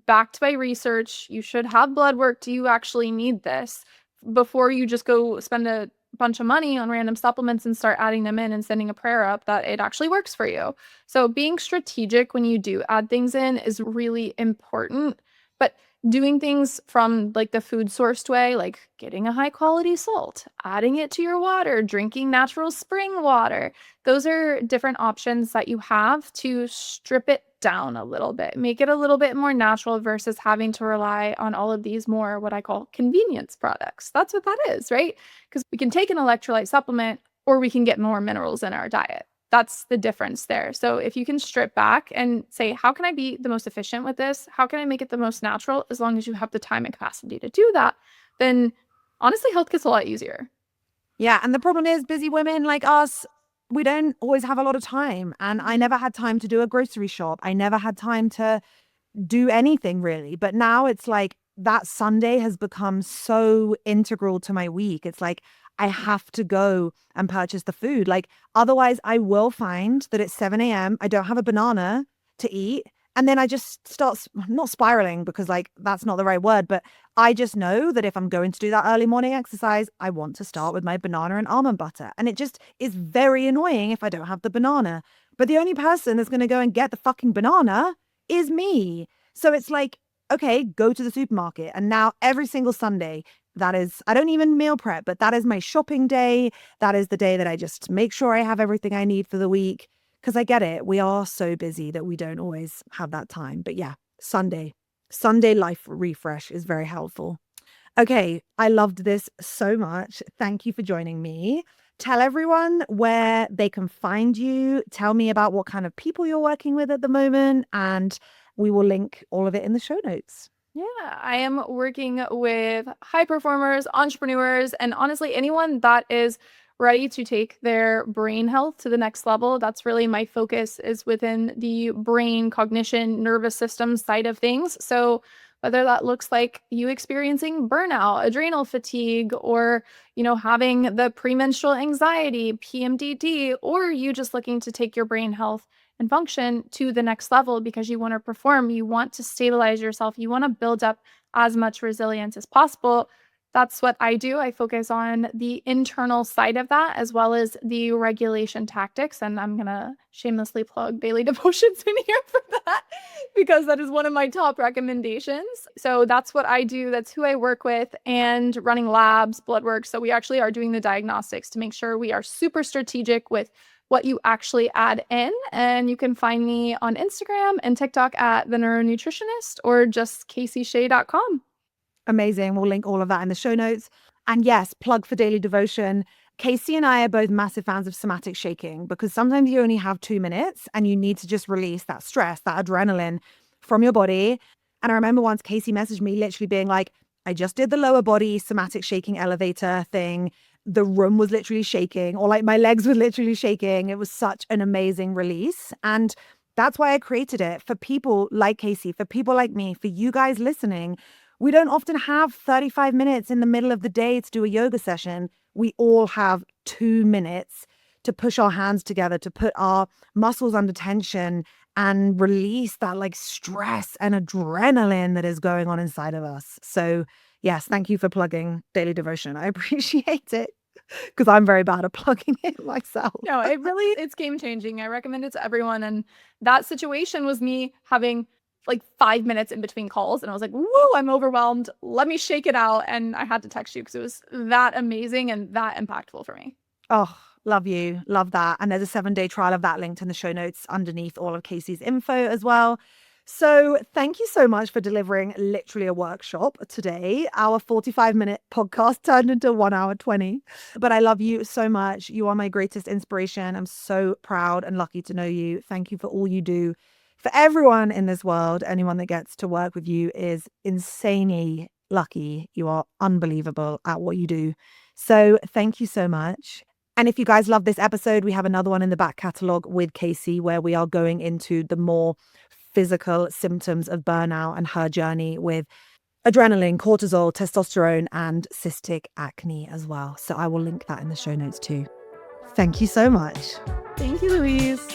backed by research. You should have blood work. Do you actually need this before you just go spend a bunch of money on random supplements and start adding them in and sending a prayer up that it actually works for you? So being strategic when you do add things in is really important. But doing things from the food sourced way, like getting a high quality salt, adding it to your water, drinking natural spring water, those are different options that you have to strip it down a little bit, make it a little bit more natural versus having to rely on all of these more what I call convenience products. That's what that is, right? Because we can take an electrolyte supplement or we can get more minerals in our diet. That's the difference there. So if you can strip back and say, how can I be the most efficient with this? How can I make it the most natural? As long as you have the time and capacity to do that, then honestly, health gets a lot easier. Yeah. And the problem is, busy women like us, we don't always have a lot of time. And I never had time to do a grocery shop. I never had time to do anything really. But now it's that Sunday has become so integral to my week. It's I have to go and purchase the food. Otherwise I will find that it's 7 a.m. I don't have a banana to eat. And then I just start not spiraling, because that's not the right word, but I just know that if I'm going to do that early morning exercise, I want to start with my banana and almond butter. And it just is very annoying if I don't have the banana. But the only person that's going to go and get the fucking banana is me. So it's okay, go to the supermarket. And now every single Sunday, that is, I don't even meal prep, but that is my shopping day. That is the day that I just make sure I have everything I need for the week. Because I get it. We are so busy that we don't always have that time. But yeah, Sunday life refresh is very helpful. Okay, I loved this so much. Thank you for joining me. Tell everyone where they can find you. Tell me about what kind of people you're working with at the moment. And we will link all of it in the show notes. Yeah, I am working with high performers, entrepreneurs, and honestly, anyone that is ready to take their brain health to the next level. That's really my focus, is within the brain, cognition, nervous system side of things. So whether that looks like you experiencing burnout, adrenal fatigue, or, having the premenstrual anxiety, PMDD, or you just looking to take your brain health and function to the next level because you want to perform, you want to stabilize yourself, you want to build up as much resilience as possible. That's what I do. I focus on the internal side of that as well as the regulation tactics. And I'm going to shamelessly plug Daily Devotions in here for that because that is one of my top recommendations. So that's what I do. That's who I work with, and running labs, blood work. So we actually are doing the diagnostics to make sure we are super strategic with what you actually add in. And you can find me on Instagram and TikTok at the neuro-nutritionist or just kacyshea.com. Amazing. We'll link all of that in the show notes. And yes, plug for daily devotion. Kacy and I are both massive fans of somatic shaking because sometimes you only have 2 minutes and you need to just release that stress, that adrenaline from your body. And I remember once Kacy messaged me literally being like, I just did the lower body somatic shaking elevator thing. The room was literally shaking, or like my legs were literally shaking. It was such an amazing release. And that's why I created it for people like Kacy, for people like me, for you guys listening. We don't often have 35 minutes in the middle of the day to do a yoga session. We all have 2 minutes to push our hands together, to put our muscles under tension and release that like stress and adrenaline that is going on inside of us. So yes, thank you for plugging daily devotion. I appreciate it because I'm very bad at plugging it myself. No, it's game changing. I recommend it to everyone. And that situation was me having like 5 minutes in between calls. And I was like, whoa, I'm overwhelmed. Let me shake it out. And I had to text you because it was that amazing and that impactful for me. Oh, love you. Love that. And there's a 7-day trial of that linked in the show notes underneath all of Kacy's info as well. So thank you so much for delivering literally a workshop today. Our 45-minute podcast turned into 1 hour 20. But I love you so much. You are my greatest inspiration. I'm so proud and lucky to know you. Thank you for all you do. For everyone in this world, anyone that gets to work with you is insanely lucky. You are unbelievable at what you do. So thank you so much. And if you guys love this episode, we have another one in the back catalogue with Kacy where we are going into the more physical symptoms of burnout and her journey with adrenaline, cortisol, testosterone, and cystic acne as well. So I will link that in the show notes too. Thank you so much. Thank you, Louise.